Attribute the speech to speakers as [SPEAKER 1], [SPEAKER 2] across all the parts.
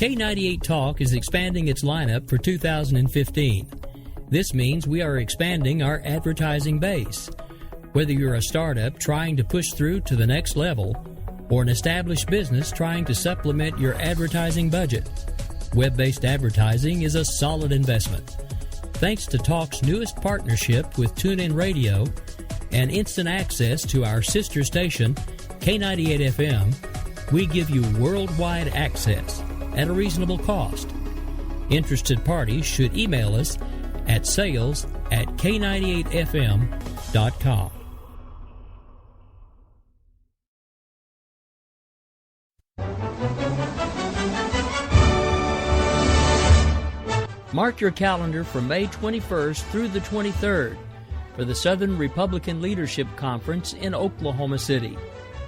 [SPEAKER 1] K98 Talk is expanding its lineup for 2015. This means we are expanding our advertising base. Whether you're a startup trying to push through to the next level or an established business trying to supplement your advertising budget, web-based advertising is a solid investment. Thanks to Talk's newest partnership with TuneIn Radio and instant access to our sister station, K98 FM, we give you worldwide access at a reasonable cost. Interested parties should email us at sales@k98fm.com. Mark your calendar for May 21st through the 23rd for the Southern Republican Leadership Conference in Oklahoma City.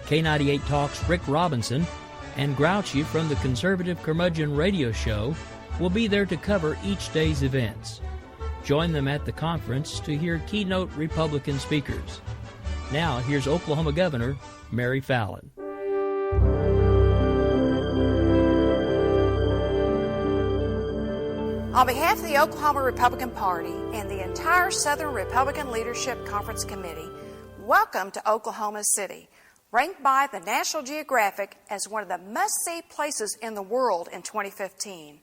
[SPEAKER 1] K98 Talk's Rick Robinson and Grouchy from the Conservative Curmudgeon Radio Show will be there to cover each day's events. Join them at the conference to hear keynote Republican speakers. Now, here's Oklahoma Governor Mary Fallin.
[SPEAKER 2] On behalf of the Oklahoma Republican Party and the entire Southern Republican Leadership Conference Committee, welcome to Oklahoma City, ranked by the National Geographic as one of the must-see places in the world in 2015.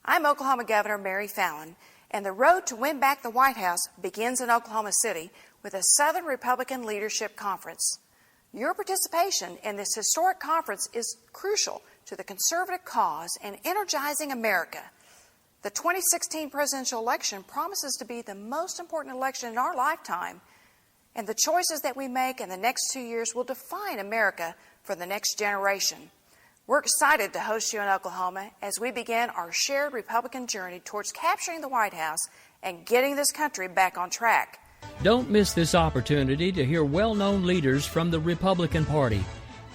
[SPEAKER 2] I'm Oklahoma Governor Mary Fallin, and the road to win back the White House begins in Oklahoma City with the Southern Republican Leadership Conference. Your participation in this historic conference is crucial to the conservative cause and energizing America. The 2016 presidential election promises to be the most important election in our lifetime, and the choices that we make in the next 2 years will define America for the next generation. We're excited to host you in Oklahoma as we begin our shared Republican journey towards capturing the White House and getting this country back on track.
[SPEAKER 1] Don't miss this opportunity to hear well-known leaders from the Republican Party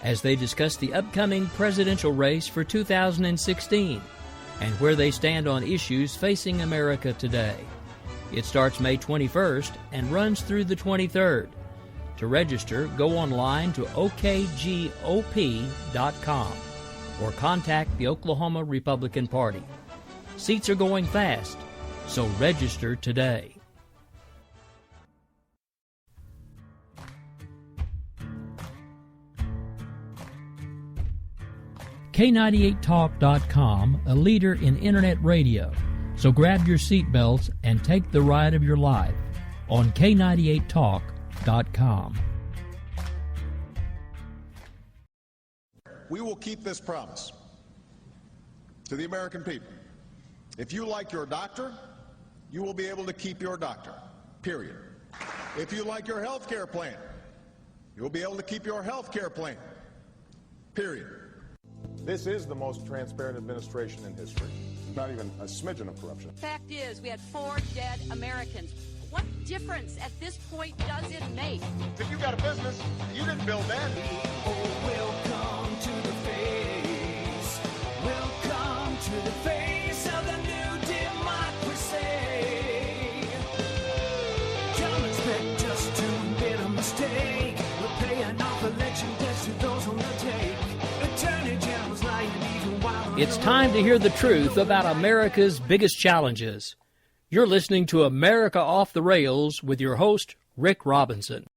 [SPEAKER 1] as they discuss the upcoming presidential race for 2016. and where they stand on issues facing America today. It starts May 21st and runs through the 23rd. To register, go online to okgop.com or contact the Oklahoma Republican Party. Seats are going fast, so register today. K98talk.com, a leader in internet radio. So grab your seatbelts and take the ride of your life on K98talk.com.
[SPEAKER 3] We will keep this promise to the American people. If you like your doctor, you will be able to keep your doctor, period. If you like your health care plan, you'll be able to keep your health care plan, period.
[SPEAKER 4] This is the most transparent administration in history. Not even a smidgen of corruption.
[SPEAKER 5] Fact is, we had 4 dead Americans. What difference at this point does it make?
[SPEAKER 4] If you got a business, you didn't build that.
[SPEAKER 6] Oh, welcome to the face. Welcome to the face of the new democracy. Don't expect us to admit a mistake. We're paying off election debts to those who will take. Attorney General's lying even while...
[SPEAKER 1] It's time to hear the truth about America's biggest challenges. You're listening to America Off the Rails with your host, Rick Robinson.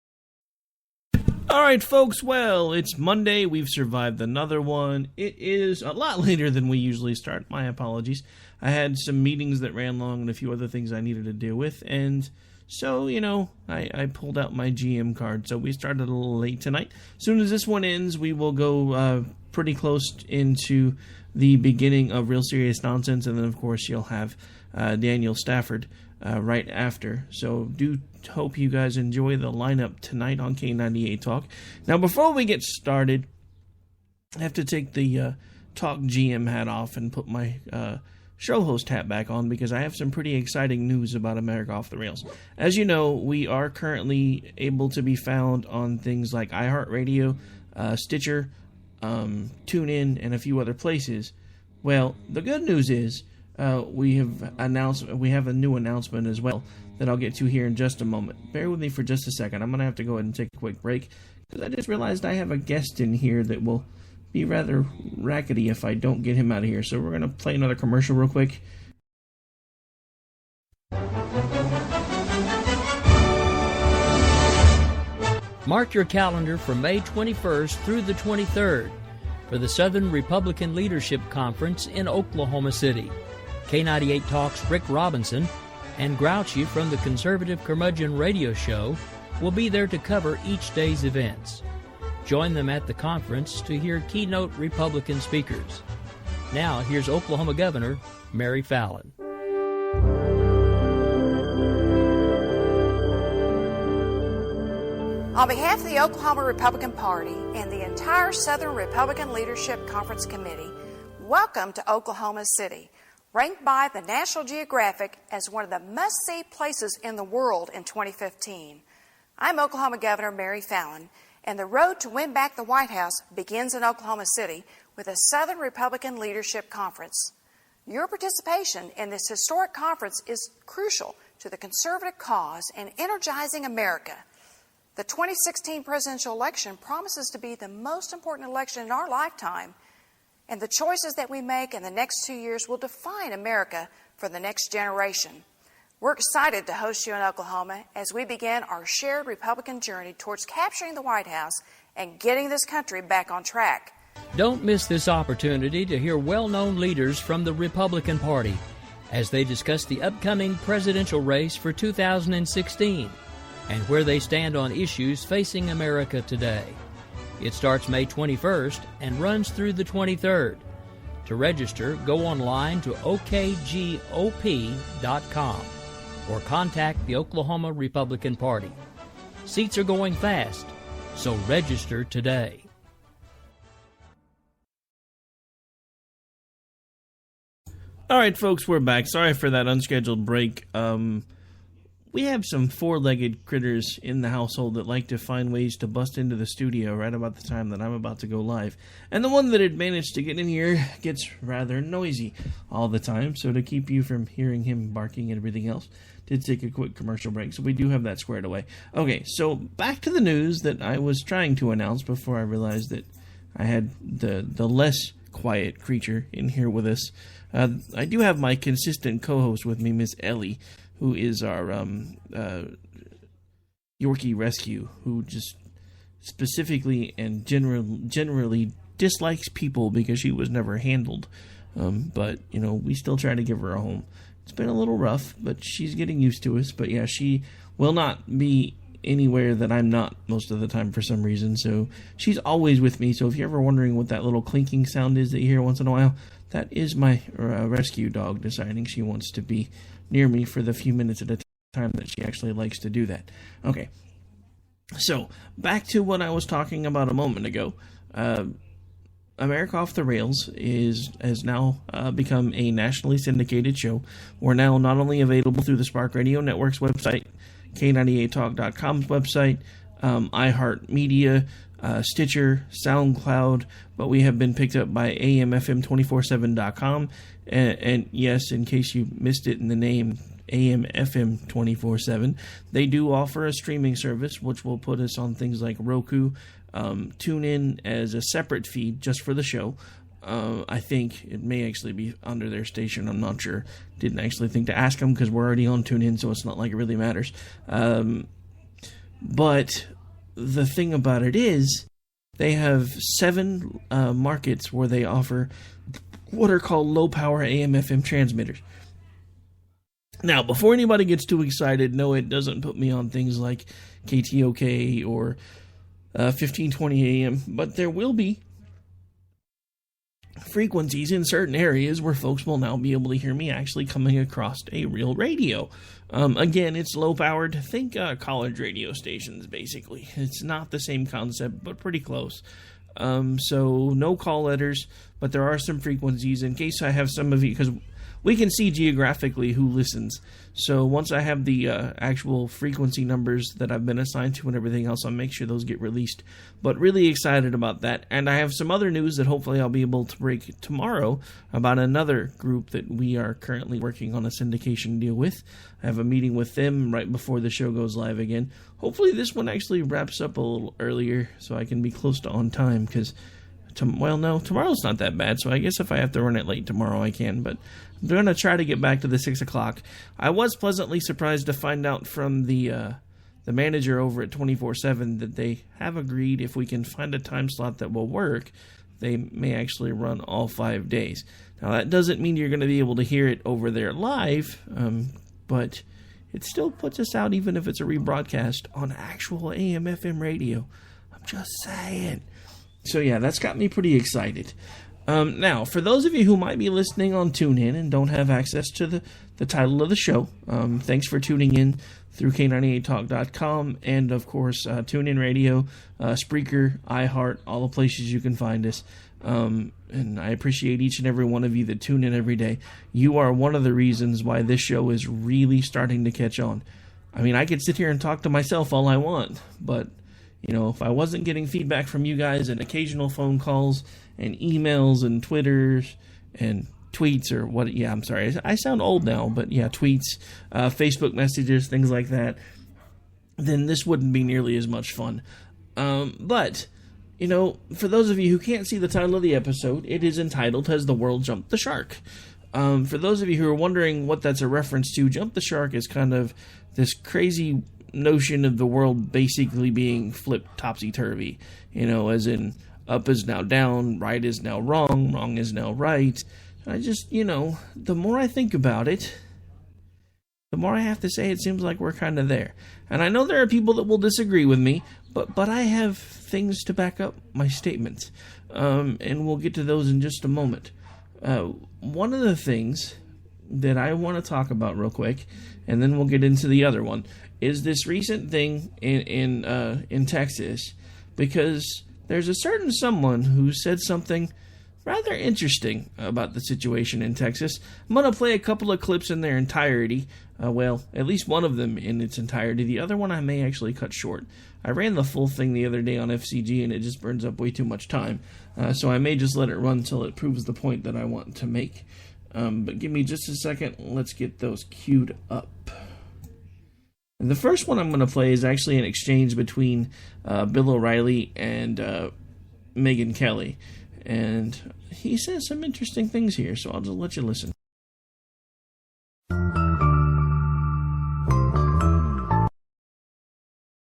[SPEAKER 7] All right, folks, well, it's Monday. We've survived another one. It is a lot later than we usually start. My apologies. I had some meetings that ran long and a few other things I needed to deal with. And so, you know, I pulled out my GM card. So we started a little late tonight. As soon as this one ends, we will go pretty close into the beginning of Real Serious Nonsense. And then, of course, you'll have Daniel Stafford right after. So do hope you guys enjoy the lineup tonight on K98 Talk. Now, before we get started, I have to take the Talk GM hat off and put my show host hat back on because I have some pretty exciting news about America Off the Rails. As you know, we are currently able to be found on things like iHeartRadio, Stitcher, TuneIn, and a few other places. Well, the good news is we have a new announcement as well that I'll get to here in just a moment. Bear with me for just a second. I'm going to have to go ahead and take a quick break because I just realized I have a guest in here that will be rather rackety if I don't get him out of here. So we're going to play another commercial real quick.
[SPEAKER 1] Mark your calendar from May 21st through the 23rd for the Southern Republican Leadership Conference in Oklahoma City. K98 Talk's Rick Robinson and Grouchy from the Conservative Curmudgeon Radio Show will be there to cover each day's events. Join them at the conference to hear keynote Republican speakers. Now, here's Oklahoma Governor Mary Fallin.
[SPEAKER 2] On behalf of the Oklahoma Republican Party and the entire Southern Republican Leadership Conference Committee, welcome to Oklahoma City, ranked by the National Geographic as one of the must-see places in the world in 2015. I'm Oklahoma Governor Mary Fallin, and the road to win back the White House begins in Oklahoma City with a Southern Republican Leadership Conference. Your participation in this historic conference is crucial to the conservative cause and energizing America. The 2016 presidential election promises to be the most important election in our lifetime, and the choices that we make in the next 2 years will define America for the next generation. We're excited to host you in Oklahoma as we begin our shared Republican journey towards capturing the White House and getting this country back on track.
[SPEAKER 1] Don't miss this opportunity to hear well-known leaders from the Republican Party as they discuss the upcoming presidential race for 2016 and where they stand on issues facing America today. It starts May 21st and runs through the 23rd. To register, go online to okgop.com or contact the Oklahoma Republican Party. Seats are going fast, so register today.
[SPEAKER 7] All right, folks, we're back. Sorry for that unscheduled break. We have some four-legged critters in the household that like to find ways to bust into the studio right about the time that I'm about to go live. And the one that had managed to get in here gets rather noisy all the time. So to keep you from hearing him barking and everything else, did take a quick commercial break. So we do have that squared away. Okay, so back to the news that I was trying to announce before I realized that I had the less quiet creature in here with us. I do have my consistent co-host with me, Miss Ellie, who is our Yorkie Rescue, who just specifically and generally dislikes people because she was never handled. But, you know, we still try to give her a home. It's been a little rough, but she's getting used to us. But, yeah, she will not be anywhere that I'm not most of the time for some reason. So she's always with me. So if you're ever wondering what that little clinking sound is that you hear once in a while, that is my rescue dog deciding she wants to be near me for the few minutes at a time that she actually likes to do that. Okay, so back to what I was talking about a moment ago. America Off the Rails has now become a nationally syndicated show. We're now not only available through the Spark Radio Network's website, K98Talk.com's website, iHeartMedia, Stitcher, SoundCloud, but we have been picked up by AMFM247.com. And yes, in case you missed it in the name, AMFM 24/7, they do offer a streaming service, which will put us on things like Roku, TuneIn as a separate feed just for the show. I think it may actually be under their station. I'm not sure. Didn't actually think to ask them because we're already on TuneIn, so it's not like it really matters. But the thing about it is they have 7 markets where they offer what are called low-power AM/FM transmitters. Now, before anybody gets too excited, no, it doesn't put me on things like KTOK or 1520 AM, but there will be frequencies in certain areas where folks will now be able to hear me actually coming across a real radio. Again, it's low-powered. Think college radio stations, basically. It's not the same concept, but pretty close. So no call letters, but there are some frequencies in case I have some of you, because we can see geographically who listens. So once I have the actual frequency numbers that I've been assigned to and everything else, I'll make sure those get released. But really excited about that. And I have some other news that hopefully I'll be able to break tomorrow about another group that we are currently working on a syndication deal with. I have a meeting with them right before the show goes live again. Hopefully this one actually wraps up a little earlier so I can be close to on time, because Well, no, tomorrow's not that bad, so I guess if I have to run it late tomorrow, I can, but I'm going to try to get back to the 6 o'clock. I was pleasantly surprised to find out from the manager over at 24/7 that they have agreed if we can find a time slot that will work, they may actually run all 5 days. Now, that doesn't mean you're going to be able to hear it over there live, but it still puts us out even if it's a rebroadcast on actual AM/FM radio. I'm just saying. So yeah, that's got me pretty excited. Now, for those of you who might be listening on TuneIn and don't have access to the title of the show, thanks for tuning in through K98Talk.com and, of course, TuneIn Radio, Spreaker, iHeart, all the places you can find us. And I appreciate each and every one of you that tune in every day. You are one of the reasons why this show is really starting to catch on. I mean, I could sit here and talk to myself all I want, but you know, if I wasn't getting feedback from you guys and occasional phone calls and emails and Twitters and tweets or what, yeah, I'm sorry, I sound old now, but yeah, tweets, Facebook messages, things like that, then this wouldn't be nearly as much fun. But, you know, for those of you who can't see the title of the episode, it is entitled, Has the World Jumped the Shark? For those of you who are wondering what that's a reference to, Jump the Shark is kind of this crazy notion of the world basically being flipped topsy-turvy, you know, as in up is now down, right is now wrong, wrong is now right. I just, you know, the more I think about it, the more I have to say it seems like we're kind of there. And I know there are people that will disagree with me, but I have things to back up my statements, and we'll get to those in just a moment. One of the things that I want to talk about real quick, and then we'll get into the other one, is this recent thing in Texas, because there's a certain someone who said something rather interesting about the situation in Texas. I'm going to play a couple of clips in their entirety. Well, at least one of them in its entirety. The other one I may actually cut short. I ran the full thing the other day on FCG and it just burns up way too much time. So I may just let it run until it proves the point that I want to make. But give me just a second. Let's get those queued up. And the first one I'm going to play is actually an exchange between Bill O'Reilly and Megyn Kelly. And he says some interesting things here, so I'll just let you listen.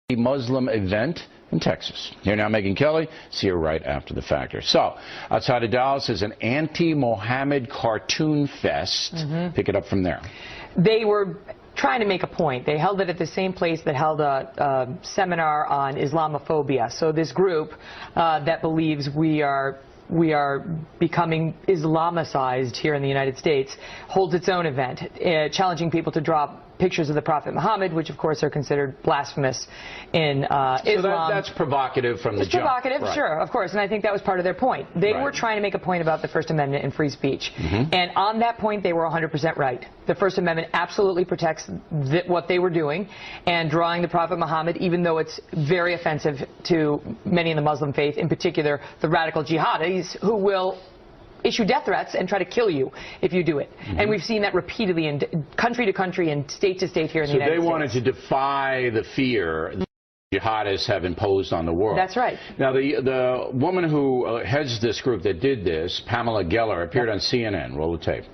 [SPEAKER 8] A Muslim event in Texas. Here now, Megyn Kelly. See her right after the factor. So, outside of Dallas is an anti-Mohammed cartoon fest. Pick it up from there.
[SPEAKER 9] They were trying to make a point. They held it at the same place that held a seminar on Islamophobia. So this group that believes we are becoming Islamicized here in the United States holds its own event, challenging people to draw pictures of the Prophet Muhammad, which of course are considered blasphemous in Islam.
[SPEAKER 8] So that's provocative from the jump.
[SPEAKER 9] It's provocative, right. Sure, of course, and I think that was part of their point. They were trying to make a point about the First Amendment and free speech, and on that point they were 100% right. The First Amendment absolutely protects what they were doing, and drawing the Prophet Muhammad, even though it's very offensive to many in the Muslim faith, in particular the radical jihadis, who will issue death threats and try to kill you if you do it. And we've seen that repeatedly in country to country and state to state here in the United States.
[SPEAKER 8] So they wanted to defy the fear jihadists have imposed on the world.
[SPEAKER 9] That's right.
[SPEAKER 8] Now, the woman who heads this group that did this, Pamela Geller, appeared on CNN. Roll the tape.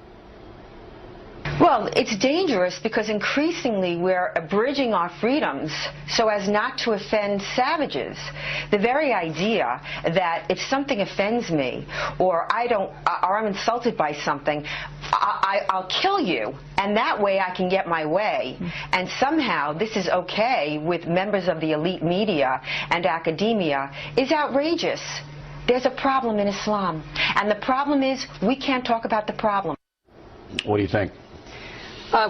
[SPEAKER 10] Well, it's dangerous because increasingly we're abridging our freedoms so as not to offend savages. The very idea that if something offends me or I'm insulted by something, I'll kill you, and that way I can get my way. And somehow this is okay with members of the elite media and academia is outrageous. There's a problem in Islam, and the problem is we can't talk about the problem.
[SPEAKER 8] What do you think?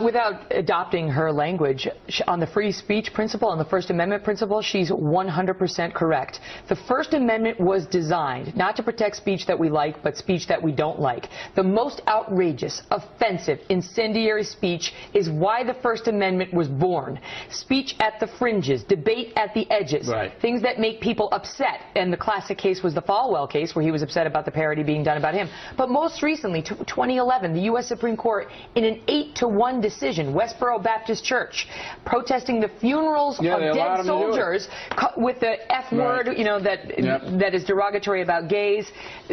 [SPEAKER 9] Without adopting her language, on the free speech principle and the First Amendment principle, she's 100% correct. The First Amendment was designed not to protect speech that we like, but speech that we don't like. The most outrageous, offensive, incendiary speech is why the First Amendment was born. Speech at the fringes, debate at the edges, things that make people upset. And the classic case was the Falwell case, where he was upset about the parody being done about him. But most recently, 2011, the U.S. Supreme Court, in an 8-1 one decision. Westboro Baptist Church protesting the funerals of dead soldiers with the F word, that is derogatory about gays.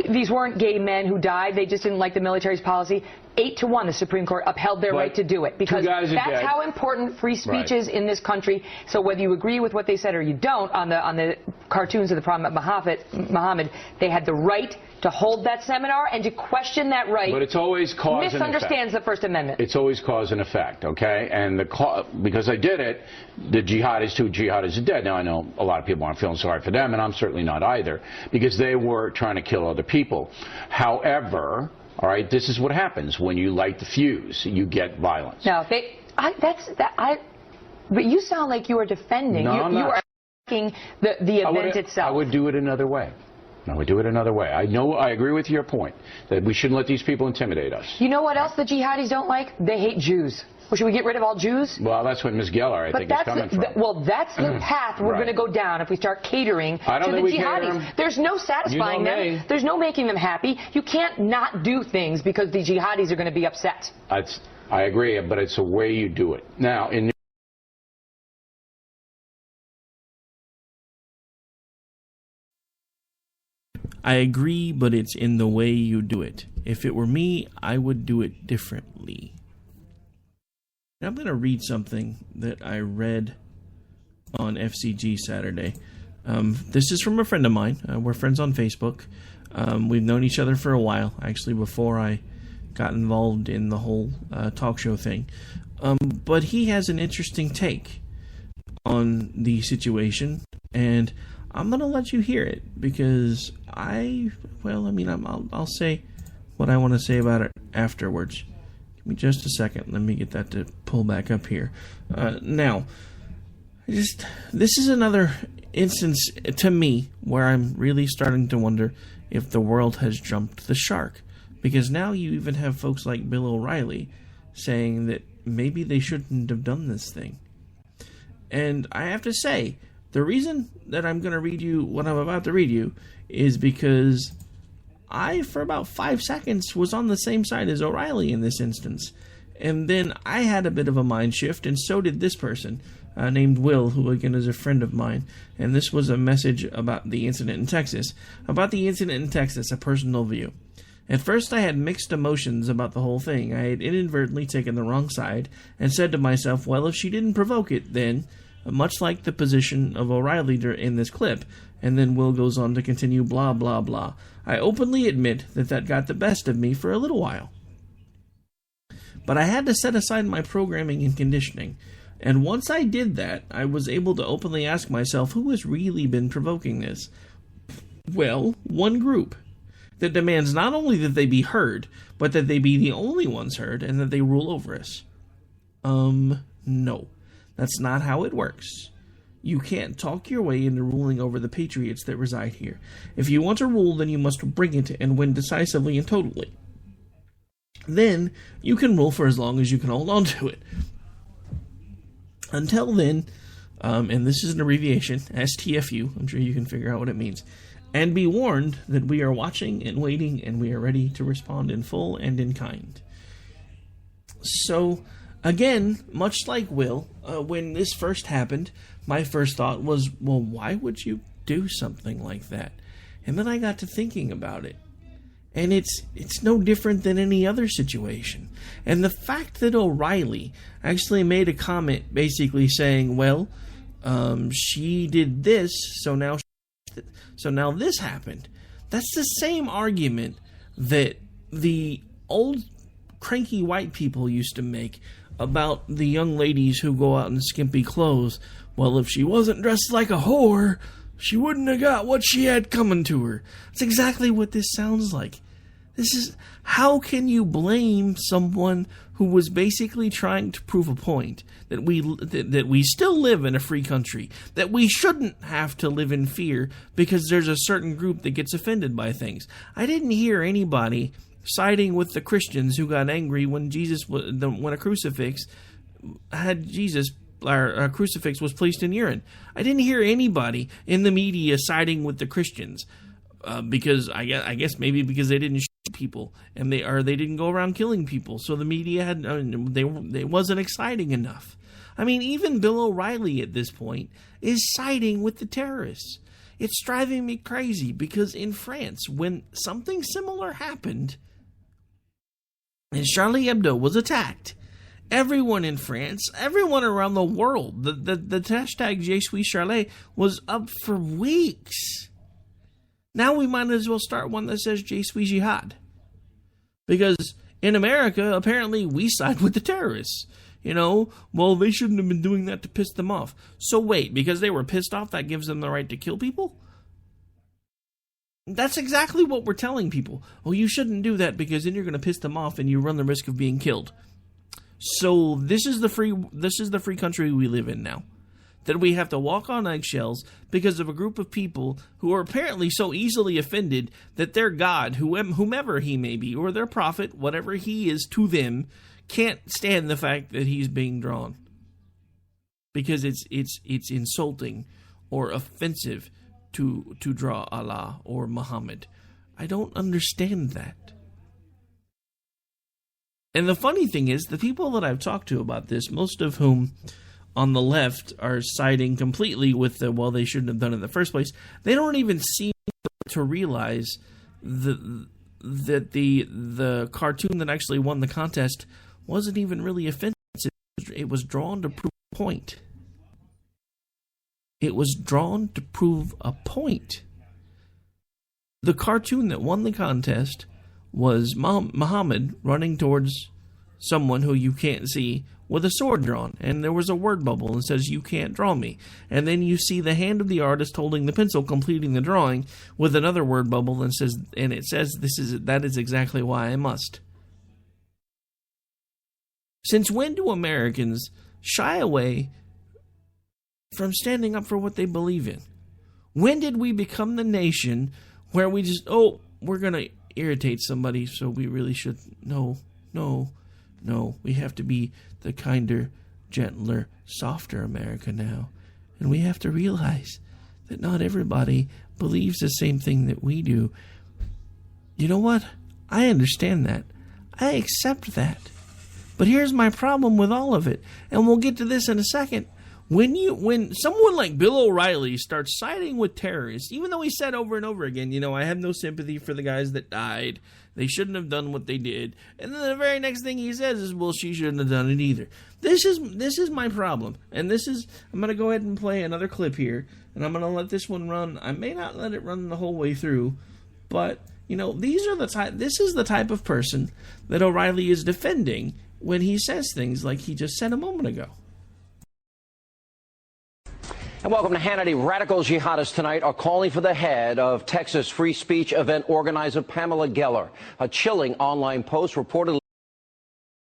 [SPEAKER 9] These weren't gay men who died. They just didn't like the military's policy. 8-1, the Supreme Court upheld their right to do it, because that's how important free speech is in this country. So whether you agree with what they said or you don't on the cartoons of the Prophet Muhammad, they had the right to hold that seminar and to question that right.
[SPEAKER 8] But it's always cause and effect.
[SPEAKER 9] Misunderstands the First Amendment.
[SPEAKER 8] It's always cause and effect, okay? And because I did it, the two jihadis are dead. Now, I know a lot of people aren't feeling sorry for them, and I'm certainly not either, because they were trying to kill other people. However, all right, this is what happens when you light the fuse. You get violence.
[SPEAKER 9] No, but you sound like you are defending.
[SPEAKER 8] No, I'm not.
[SPEAKER 9] You are attacking the event itself.
[SPEAKER 8] I would do it another way. I agree with your point that we shouldn't let these people intimidate us.
[SPEAKER 9] You know what else the jihadis don't like? They hate Jews. Well, should we get rid of all Jews?
[SPEAKER 8] Well, that's what Ms. Geller, I think, is coming from.
[SPEAKER 9] Well, that's the path we're going to go down if we start catering to the jihadis. There's no satisfying them. There's no making them happy. You can't not do things because the jihadis are going to be upset.
[SPEAKER 8] I agree, but it's the way you do it. Now,
[SPEAKER 7] I agree, but it's in the way you do it. If it were me, I would do it differently. Now I'm going to read something that I read on FCG Saturday. This is from a friend of mine. We're friends on Facebook. We've known each other for a while, actually, before I got involved in the whole talk show thing. But he has an interesting take on the situation, and I'm going to let you hear it, because I'll say what I want to say about it afterwards. Give me just a second. Let me get that to pull back up here. Now, this is another instance to me where I'm really starting to wonder if the world has jumped the shark. Because now you even have folks like Bill O'Reilly saying that maybe they shouldn't have done this thing. And I have to say, the reason that I'm going to read you what I'm about to read you is because I, for about 5 seconds, was on the same side as O'Reilly in this instance. And then I had a bit of a mind shift, and so did this person, named Will, who again is a friend of mine. And this was a message about the incident in Texas. About the incident in Texas, a personal view. At first I had mixed emotions about the whole thing. I had inadvertently taken the wrong side, and said to myself, well, if she didn't provoke it, then, much like the position of O'Reilly in this clip. And then Will goes on to continue blah, blah, blah. I openly admit that got the best of me for a little while. But I had to set aside my programming and conditioning. And once I did that, I was able to openly ask myself who has really been provoking this. Well, one group that demands not only that they be heard, but that they be the only ones heard and that they rule over us. No. That's not how it works. You can't talk your way into ruling over the patriots that reside here. If you want to rule, then you must bring it and win decisively and totally. Then, you can rule for as long as you can hold on to it. Until then, and this is an abbreviation, STFU, I'm sure you can figure out what it means, and be warned that we are watching and waiting and we are ready to respond in full and in kind. So, again, much like Will, when this first happened, my first thought was, well, why would you do something like that? And then I got to thinking about it. And it's no different than any other situation. And the fact that O'Reilly actually made a comment basically saying, well, she did this, so now this happened. That's the same argument that the old cranky white people used to make about the young ladies who go out in skimpy clothes. Well, if she wasn't dressed like a whore, she wouldn't have got what she had coming to her. That's exactly what this sounds like. How can you blame someone who was basically trying to prove a point that we still live in a free country, that we shouldn't have to live in fear because there's a certain group that gets offended by things? I didn't hear anybody siding with the Christians who got angry when when a crucifix had Jesus, or a crucifix was placed in urine. I didn't hear anybody in the media siding with the Christians because I guess maybe because they didn't people, and they didn't go around killing people. So the media it wasn't exciting enough. I mean, even Bill O'Reilly at this point is siding with the terrorists. It's driving me crazy because in France, when something similar happened and Charlie Hebdo was attacked, everyone in France, everyone around the world, the hashtag Je suis Charlie was up for weeks. Now we might as well start one that says Je suis Jihad. Because in America, apparently we side with the terrorists. You know, well, they shouldn't have been doing that to piss them off. So wait, because they were pissed off, that gives them the right to kill people? That's exactly what we're telling people. Oh, you shouldn't do that because then you're going to piss them off and you run the risk of being killed. So this is the free country we live in now. That we have to walk on eggshells because of a group of people who are apparently so easily offended that their God, whomever he may be, or their prophet, whatever he is to them, can't stand the fact that he's being drawn. Because it's insulting or offensive to draw Allah or Muhammad. I don't understand that. And the funny thing is, the people that I've talked to about this, most of whom on the left are siding completely with they shouldn't have done it in the first place, they don't even seem to realize that the cartoon that actually won the contest wasn't even really offensive. It was drawn to prove a point. It was drawn to prove a point. The cartoon that won the contest was Muhammad running towards someone who you can't see with a sword drawn, and there was a word bubble that says, "You can't draw me." And then you see the hand of the artist holding the pencil, completing the drawing with another word bubble, and it says, "That is exactly why I must." Since when do Americans shy away from standing up for what they believe in? When did we become the nation where we just, we're going to irritate somebody, so we really should, no, we have to be the kinder, gentler, softer America now. And we have to realize that not everybody believes the same thing that we do. You know what? I understand that. I accept that. But here's my problem with all of it, and we'll get to this in a second. When someone like Bill O'Reilly starts siding with terrorists, even though he said over and over again, I have no sympathy for the guys that died, they shouldn't have done what they did, and then the very next thing he says is, well, she shouldn't have done it either. This is my problem, and I'm going to go ahead and play another clip here, and I'm going to let this one run. I may not let it run the whole way through, but this is the type of person that O'Reilly is defending when he says things like he just said a moment ago.
[SPEAKER 11] And welcome to Hannity. Radical jihadists tonight are calling for the head of Texas free speech event organizer Pamela Geller. A chilling online post reportedly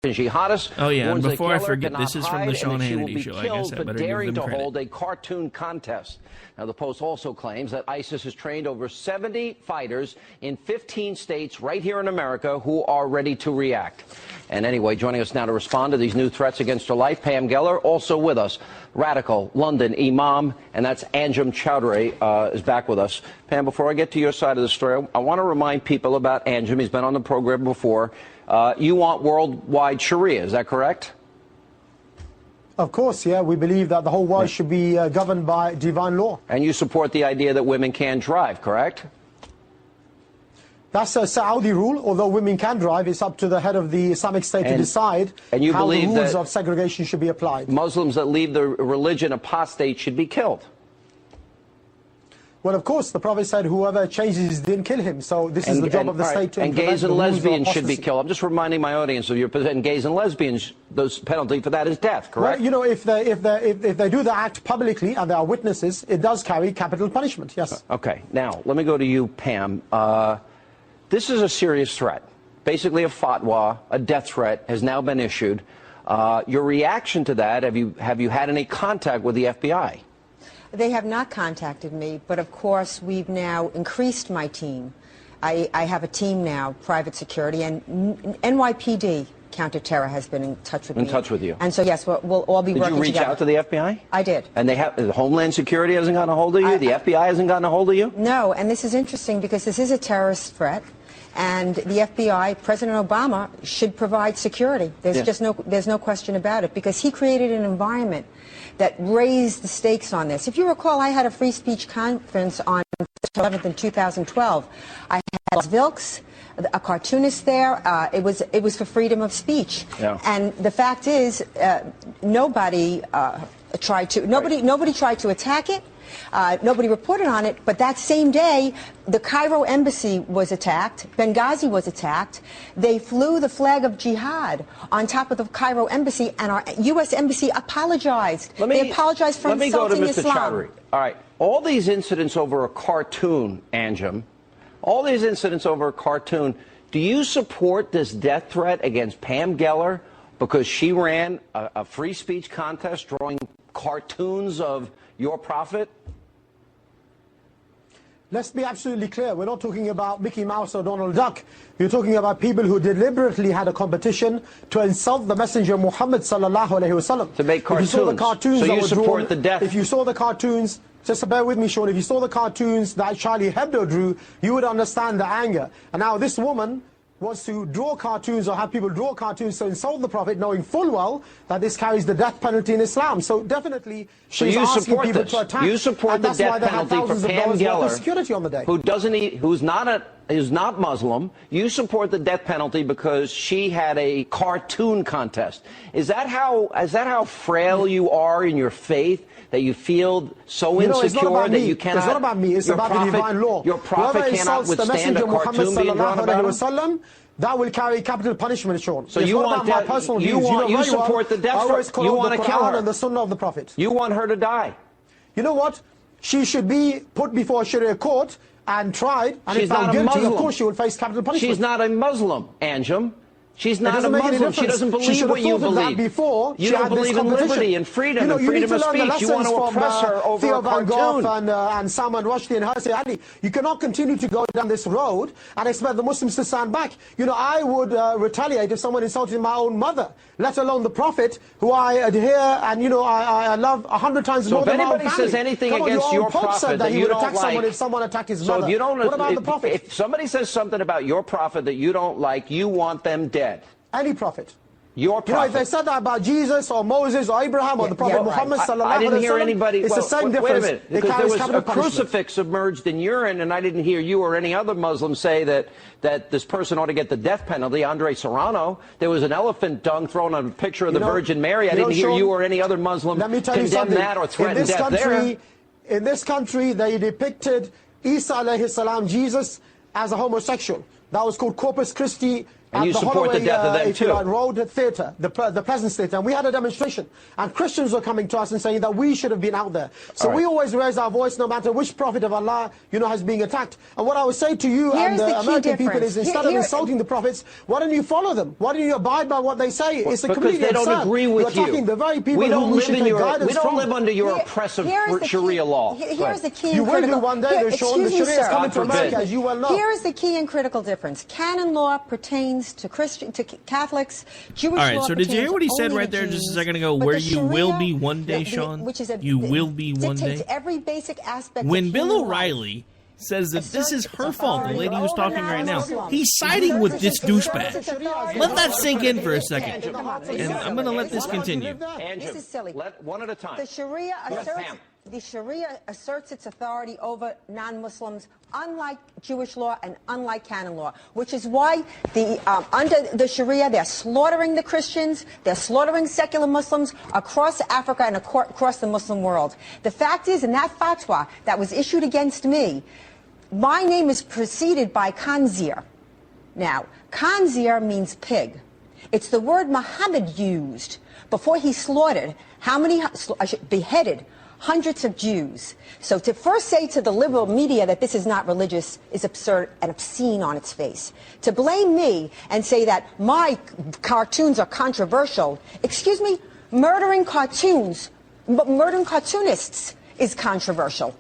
[SPEAKER 11] jihadists.
[SPEAKER 7] Oh yeah, and before I forget, this is from the Sean Hannity show. I guess I better give them credit.
[SPEAKER 11] Hold a cartoon contest. Now, the Post also claims that ISIS has trained over 70 fighters in 15 states right here in America who are ready to react. And anyway, joining us now to respond to these new threats against her life, Pam Geller, also with us, radical London imam, and that's Anjem Choudhury is back with us. Pam, before I get to your side of the story, I want to remind people about Anjem. He's been on the program before. You want worldwide Sharia, is that correct?
[SPEAKER 12] Of course, yeah. We believe that the whole world should be governed by divine law.
[SPEAKER 11] And you support the idea that women can drive, correct?
[SPEAKER 12] That's a Saudi rule. Although women can drive, it's up to the head of the Islamic State to decide how the rules of segregation should be applied.
[SPEAKER 11] Muslims that leave the religion apostate should be killed.
[SPEAKER 12] Well, of course, the Prophet said, whoever changes his din, kill him. So this is the job of the state to implement the rules of apostasy.
[SPEAKER 11] And gays and lesbians should be killed. I'm just reminding my audience of your position. Gays and lesbians, the penalty for that is death, correct?
[SPEAKER 12] Well, if they do the act publicly and there are witnesses, it does carry capital punishment, yes.
[SPEAKER 11] Okay. Now, let me go to you, Pam. This is a serious threat. Basically a fatwa, a death threat, has now been issued. Your reaction to that, have you had any contact with the FBI?
[SPEAKER 13] They have not contacted me, but of course we've now increased my team. I have a team now, private security, and NYPD Counterterror has been in touch with me.
[SPEAKER 11] In touch with you.
[SPEAKER 13] And so, yes, we'll all be working together.
[SPEAKER 11] Did you reach out to the FBI?
[SPEAKER 13] I did.
[SPEAKER 11] And the Homeland Security hasn't gotten a hold of you? The FBI hasn't gotten a hold of you?
[SPEAKER 13] No, and this is interesting because this is a terrorist threat. And the FBI, President Obama, should provide security. There's no question about it, because he created an environment that raised the stakes on this. If you recall, I had a free speech conference on 11th in 2012. I had Vilks, a cartoonist there. It was for freedom of speech. Yeah. And the fact is, nobody tried to attack it. Nobody reported on it, but that same day, the Cairo embassy was attacked. Benghazi was attacked. They flew the flag of jihad on top of the Cairo embassy, and our U.S. embassy apologized. They apologized for insulting Islam. Let me go to Mr. Chowdhury. All right. All these incidents over a cartoon, Anjem, all these incidents over a cartoon, do you support this death threat against Pam Geller because she ran a free speech contest drawing cartoons of your prophet?
[SPEAKER 12] Let's be absolutely clear. We're not talking about Mickey Mouse or Donald Duck. You're talking about people who deliberately had a competition to insult the Messenger Muhammad sallallahu alaihi wasallam.
[SPEAKER 11] To make cartoons.
[SPEAKER 12] If you saw the cartoons
[SPEAKER 11] so
[SPEAKER 12] that
[SPEAKER 11] you
[SPEAKER 12] were
[SPEAKER 11] support
[SPEAKER 12] drawn,
[SPEAKER 11] the death.
[SPEAKER 12] If you saw the cartoons, just bear with me, Sean. If you saw the cartoons that Charlie Hebdo drew, you would understand the anger. And now this woman wants to draw cartoons or have people draw cartoons to insult the Prophet, knowing full well that this carries the death penalty in Islam. So definitely, she's asking people to attack.
[SPEAKER 11] You support the death penalty for Pam Geller, who's not Muslim. You support the death penalty because she had a cartoon contest. Is that how frail you are in your faith? That you feel so insecure that you cannot...
[SPEAKER 12] It's not about me, it's about the divine law.
[SPEAKER 11] Your prophet cannot withstand a cartoon being drawn about him?
[SPEAKER 12] That will carry capital punishment, Sean.
[SPEAKER 11] So you want
[SPEAKER 12] my personal views.
[SPEAKER 11] You support the death threat. You want to kill her.
[SPEAKER 12] And the Sunnah of the Prophet.
[SPEAKER 11] You want her to die.
[SPEAKER 12] You know what? She should be put before a Sharia court and tried. And
[SPEAKER 11] she's
[SPEAKER 12] if found
[SPEAKER 11] not
[SPEAKER 12] guilty,
[SPEAKER 11] a Muslim.
[SPEAKER 12] Of course she will face capital punishment.
[SPEAKER 11] She's not a Muslim, Anjem. She's not a Muslim. She doesn't believe what you believe. You don't believe in liberty and freedom and freedom of speech. You want to oppress her over a cartoon.
[SPEAKER 12] And Salman Rushdie and Hirsi Ali. You cannot continue to go down this road and expect the Muslims to stand back. You know, I would retaliate if someone insulted my own mother, let alone the Prophet, who I adhere and, you know, I love 100 times more than my own family.
[SPEAKER 11] So if anybody says anything against your prophet that you don't like...
[SPEAKER 12] if someone attacked his mother.
[SPEAKER 11] What
[SPEAKER 12] about the Prophet?
[SPEAKER 11] If somebody says something about your prophet that you don't like, you want them dead.
[SPEAKER 12] Any prophet.
[SPEAKER 11] Your prophet.
[SPEAKER 12] You know, if they said that about Jesus or Moses or Abraham or the Prophet Muhammad sallallahu alaihi wasallam,
[SPEAKER 11] I didn't hear anybody.
[SPEAKER 12] It's the same difference.
[SPEAKER 11] Wait a minute, because there was a crucifix submerged in urine, and I didn't hear you or any other Muslim say that this person ought to get the death penalty. Andre Serrano. There was an elephant dung thrown on a picture of the Virgin Mary. I didn't hear you or any other Muslim condemn that or threaten death there.
[SPEAKER 12] In this country, they depicted Isa alayhi salam, Jesus, as a homosexual. That was called Corpus Christi.
[SPEAKER 11] And you support the death of them too.
[SPEAKER 12] Road Theatre, the Pleasance Theatre, and we had a demonstration, and Christians were coming to us and saying that we should have been out there. So we always raise our voice, no matter which prophet of Allah, you know, has been attacked. And what I would say to you and the American people is, instead of insulting the prophets, why don't you follow them? Why don't you abide by what they say? It's a completely absurd.
[SPEAKER 11] Because they don't agree with
[SPEAKER 12] You're attacking the very people
[SPEAKER 11] we don't
[SPEAKER 12] who
[SPEAKER 11] live
[SPEAKER 12] should
[SPEAKER 11] in
[SPEAKER 12] take guidance
[SPEAKER 11] We don't live under your oppressive Sharia law.
[SPEAKER 13] Here's the key.
[SPEAKER 12] You will do one day. Sean, the Sharia is coming to America, as you well know.
[SPEAKER 13] Here is the key and critical difference. Canon law pertains to Catholics, Jewish law.
[SPEAKER 7] All right, so did you hear what he said right there just a second ago? Where you will be one day, Sean? You will be one day.
[SPEAKER 13] Every basic aspect.
[SPEAKER 7] When Bill O'Reilly says that this is her fault, the lady who's talking right now, he's siding with this douchebag. Let that sink in for a second, and I'm going to let this continue.
[SPEAKER 13] This is silly.
[SPEAKER 11] One at a time.
[SPEAKER 13] The Sharia asserts its authority over non-Muslims, unlike Jewish law and unlike canon law, which is why under the Sharia they're slaughtering the Christians, they're slaughtering secular Muslims across Africa and across the Muslim world. The fact is, in that fatwa that was issued against me, my name is preceded by Khanzir. Now, Khanzir means pig. It's the word Muhammad used before he slaughtered beheaded hundreds of Jews. So to first say to the liberal media that this is not religious is absurd and obscene on its face. To blame me and say that my cartoons are controversial, excuse me, murdering cartoonists is controversial.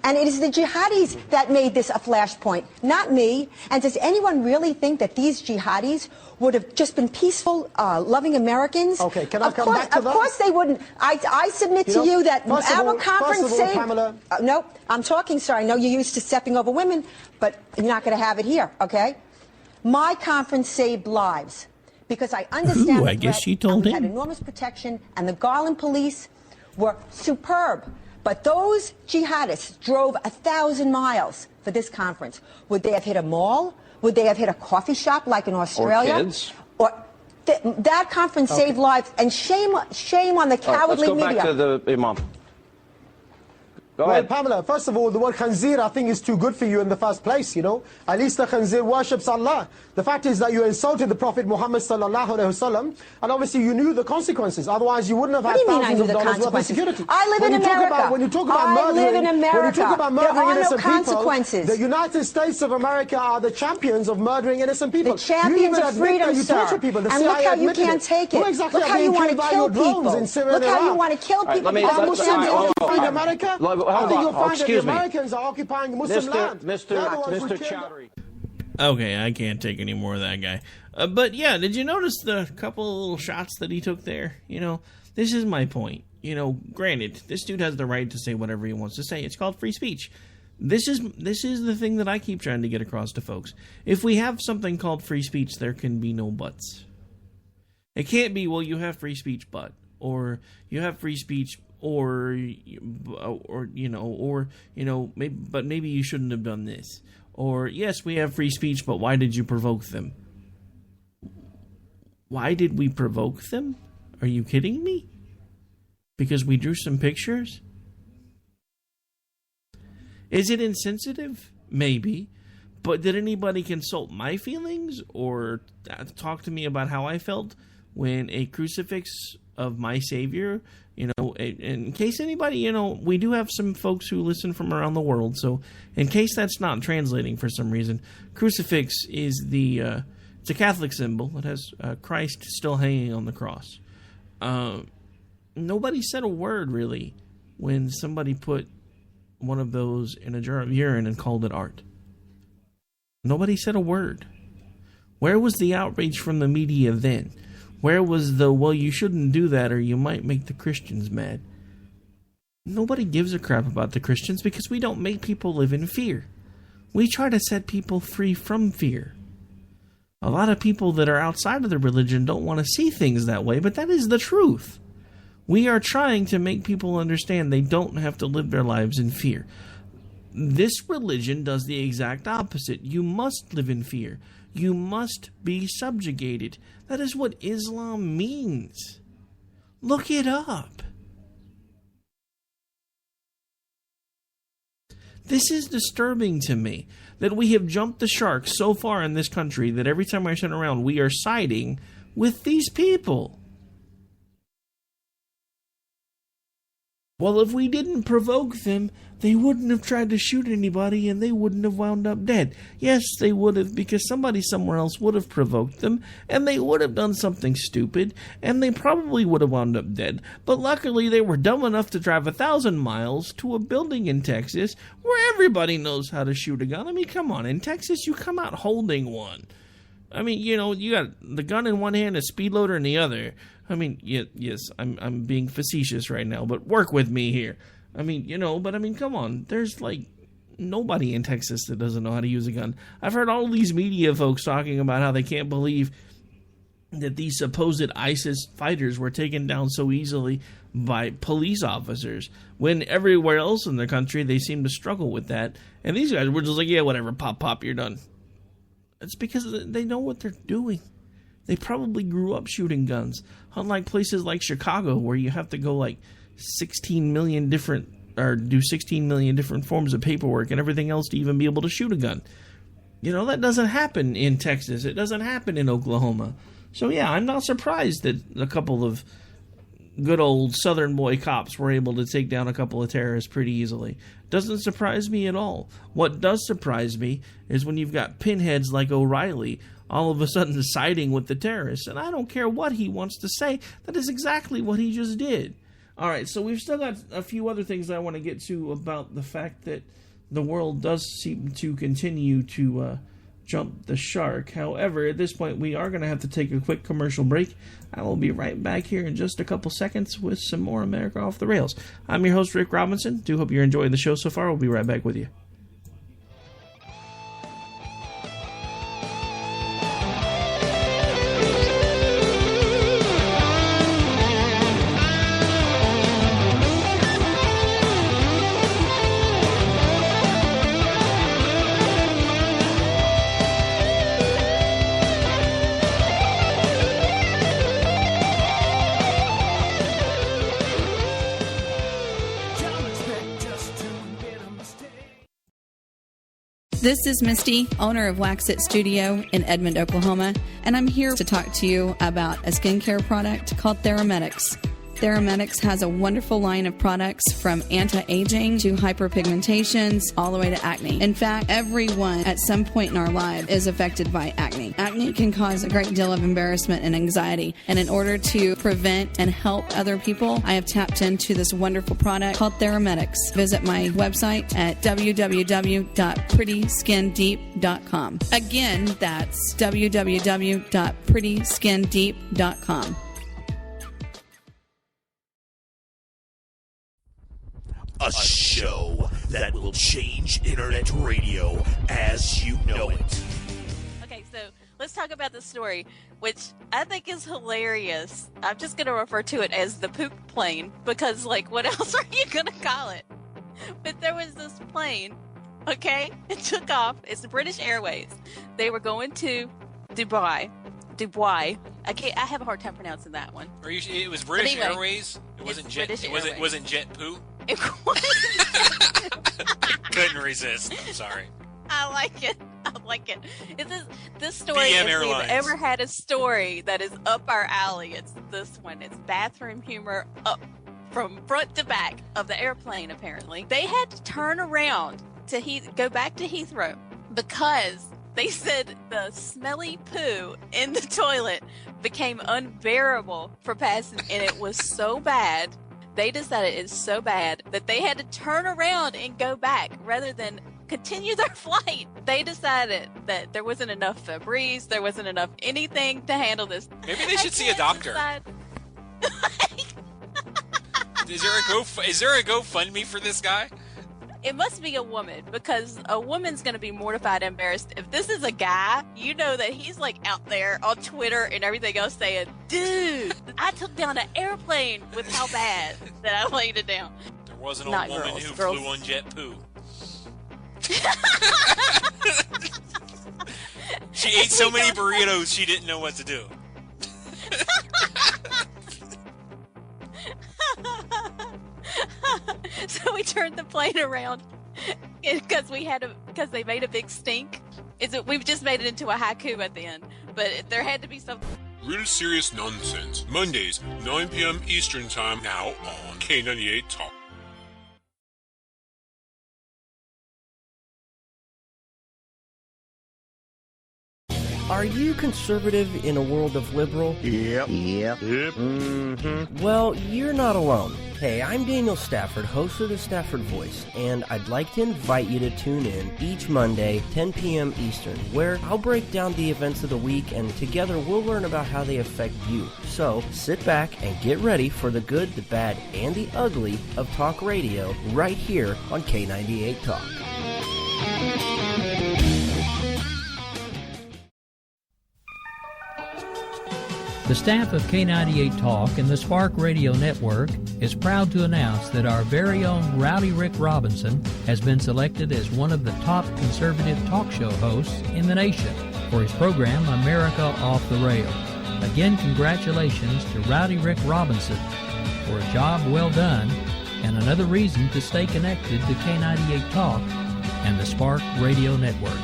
[SPEAKER 13] And it is the jihadis that made this a flashpoint, not me. And does anyone really think that these jihadis would have just been peaceful, loving Americans?
[SPEAKER 12] Okay, can I come back to that?
[SPEAKER 13] Of course they wouldn't. I submit to you that our conference saved... no, I'm talking, sir. I know you're used to stepping over women, but you're not going to have it here, okay? My conference saved lives because I understand
[SPEAKER 7] I guess she told
[SPEAKER 13] we
[SPEAKER 7] him.
[SPEAKER 13] had enormous protection, and the Garland police were superb. But those jihadists drove 1,000 miles for this conference. Would they have hit a mall? Would they have hit a coffee shop like in Australia?
[SPEAKER 11] Or kids?
[SPEAKER 13] That conference saved lives, and shame on the cowardly media.
[SPEAKER 11] Let's go back to the Imam. Go
[SPEAKER 12] well,
[SPEAKER 11] ahead.
[SPEAKER 12] Pamela, first of all, the word khanzir I think is too good for you in the first place, you know. At least the khanzir worships Allah. The fact is that you insulted the Prophet Muhammad sallallahu alaihi wasallam, and obviously you knew the consequences. Otherwise, you wouldn't have had thousands of dollars worth of security.
[SPEAKER 13] I live in America.
[SPEAKER 12] When you talk about murdering innocent
[SPEAKER 13] consequences.
[SPEAKER 12] People, the United States of America are the champions of murdering innocent people.
[SPEAKER 13] The champions of freedom, sir.
[SPEAKER 12] People.
[SPEAKER 13] And look how you can't take it.
[SPEAKER 12] Exactly
[SPEAKER 13] look how you want to kill people. Look how you want to kill people.
[SPEAKER 12] America. I think you'll find that the Americans are occupying Muslim land.
[SPEAKER 11] Mr. Chowdhury.
[SPEAKER 7] Okay, I can't take any more of that guy. But yeah, did you notice the couple of little shots that he took there? You know, this is my point. You know, granted, this dude has the right to say whatever he wants to say. It's called free speech. This is the thing that I keep trying to get across to folks. If we have something called free speech, there can be no buts. It can't be, well, you have free speech, but, or you have free speech, or maybe you shouldn't have done this. Or, yes, we have free speech, but why did you provoke them? Why did we provoke them? Are you kidding me? Because we drew some pictures? Is it insensitive? Maybe. But did anybody consult my feelings or talk to me about how I felt when a crucifix of my Savior, you know, in case anybody, you know, we do have some folks who listen from around the world, so in case that's not translating for some reason, crucifix is it's a Catholic symbol. It has Christ still hanging on the cross. Nobody said a word, really, when somebody put one of those in a jar of urine and called it art. Nobody said a word. Where was the outrage from the media then? Where was the, well, you shouldn't do that or you might make the Christians mad? Nobody gives a crap about the Christians because we don't make people live in fear. We try to set people free from fear. A lot of people that are outside of the religion don't want to see things that way, but that is the truth. We are trying to make people understand they don't have to live their lives in fear. This religion does the exact opposite. You must live in fear. You must be subjugated. That is what Islam means. Look it up. This is disturbing to me, that we have jumped the shark so far in this country that every time I turn around, we are siding with these people. Well, if we didn't provoke them, they wouldn't have tried to shoot anybody and they wouldn't have wound up dead. Yes, they would have, because somebody somewhere else would have provoked them and they would have done something stupid and they probably would have wound up dead. But luckily, they were dumb enough to drive 1,000 miles to a building in Texas where everybody knows how to shoot a gun. I mean, come on. In Texas, you come out holding one. I mean, you know, you got the gun in one hand, a speed loader in the other. I mean, yes, I'm being facetious right now, but work with me here. I mean, you know, but I mean, come on. There's like nobody in Texas that doesn't know how to use a gun. I've heard all these media folks talking about how they can't believe that these supposed ISIS fighters were taken down so easily by police officers, when everywhere else in the country they seem to struggle with that. And these guys were just like, yeah, whatever, pop, you're done. It's because they know what they're doing. They probably grew up shooting guns. Unlike places like Chicago, where you have to go like 16 million different, or do 16 million different forms of paperwork and everything else to even be able to shoot a gun. You know, that doesn't happen in Texas. It doesn't happen in Oklahoma. So yeah, I'm not surprised that a couple of good old Southern boy cops were able to take down a couple of terrorists pretty easily. Doesn't surprise me at all. What does surprise me is when you've got pinheads like O'Reilly all of a sudden siding with the terrorists. And I don't care what he wants to say. That is exactly what he just did. All right, so we've still got a few other things I want to get to about the fact that the world does seem to continue to jump the shark. However, at this point, we are going to have to take a quick commercial break. I will be right back here in just a couple seconds with some more America Off the Rails. I'm your host, Rick Robinson. Do hope you're enjoying the show so far. We'll be right back with you.
[SPEAKER 14] This is Misty, owner of Wax It Studio in Edmond, Oklahoma, and I'm here to talk to you about a skincare product called Theramedics. Theramedics has a wonderful line of products from anti-aging to hyperpigmentations all the way to acne. In fact, everyone at some point in our life is affected by acne. Acne can cause a great deal of embarrassment and anxiety, and in order to prevent and help other people, I have tapped into this wonderful product called Theramedics. Visit my website at www.prettyskindeep.com. Again, that's www.prettyskindeep.com.
[SPEAKER 15] A show that will change internet radio as you know it.
[SPEAKER 16] Okay, so let's talk about the story, which I think is hilarious. I'm just going to refer to it as the poop plane, because, like, what else are you going to call it? But there was this plane, okay? It took off. It's the British Airways. They were going to Dubai. I have a hard time pronouncing that one.
[SPEAKER 17] It was British Airways? It wasn't Jet. It wasn't Jet Poo?
[SPEAKER 16] It was.
[SPEAKER 17] Couldn't resist. I'm sorry.
[SPEAKER 16] I like it. This story, if we've ever had a story that is up our alley, it's this one. It's bathroom humor up from front to back of the airplane, apparently. They had to turn around to go back to Heathrow because they said the smelly poo in the toilet became unbearable for passengers, and it was so bad. They decided it's so bad that they had to turn around and go back rather than continue their flight. They decided that there wasn't enough Febreze, there wasn't enough anything to handle this.
[SPEAKER 17] Maybe they should see a doctor. Is there a GoFundMe for this guy?
[SPEAKER 16] It must be a woman, because a woman's going to be mortified and embarrassed. If this is a guy, you know that he's like out there on Twitter and everything else saying, dude, I took down an airplane with how bad that I laid it down.
[SPEAKER 17] There was an old woman who flew on jet poo. She ate so many burritos she didn't know what to do.
[SPEAKER 16] So we turned the plane around because they made a big stink. We've just made it into a haiku at the end, but there had to be something.
[SPEAKER 18] Real Serious Nonsense, Mondays, 9 p.m. Eastern Time, now on K98 Talk.
[SPEAKER 19] Are you conservative in a world of liberal?
[SPEAKER 18] Yep.
[SPEAKER 19] Mm-hmm. Well, you're not alone. Hey, I'm Daniel Stafford, host of the Stafford Voice, and I'd like to invite you to tune in each Monday, 10 p.m. Eastern, where I'll break down the events of the week, and together we'll learn about how they affect you. So, sit back and get ready for the good, the bad, and the ugly of talk radio right here on K98 Talk.
[SPEAKER 1] The staff of K98 Talk and the Spark Radio Network is proud to announce that our very own Rowdy Rick Robinson has been selected as one of the top conservative talk show hosts in the nation for his program America Off the Rail. Again, congratulations to Rowdy Rick Robinson for a job well done and another reason to stay connected to K98 Talk and the Spark Radio Network.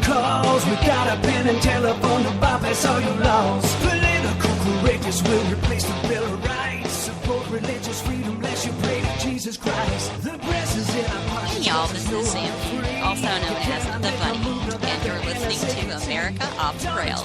[SPEAKER 6] Calls, we got a pen and telephone to bypass all your laws. Political correctness will replace the Bill of Rights. Support religious freedom, bless you, pray to Jesus Christ. The press is in our pockets.
[SPEAKER 20] Hey y'all,
[SPEAKER 16] y'all. This is Sammy, also known as The Bunny, and you're listening to America Off the Rails.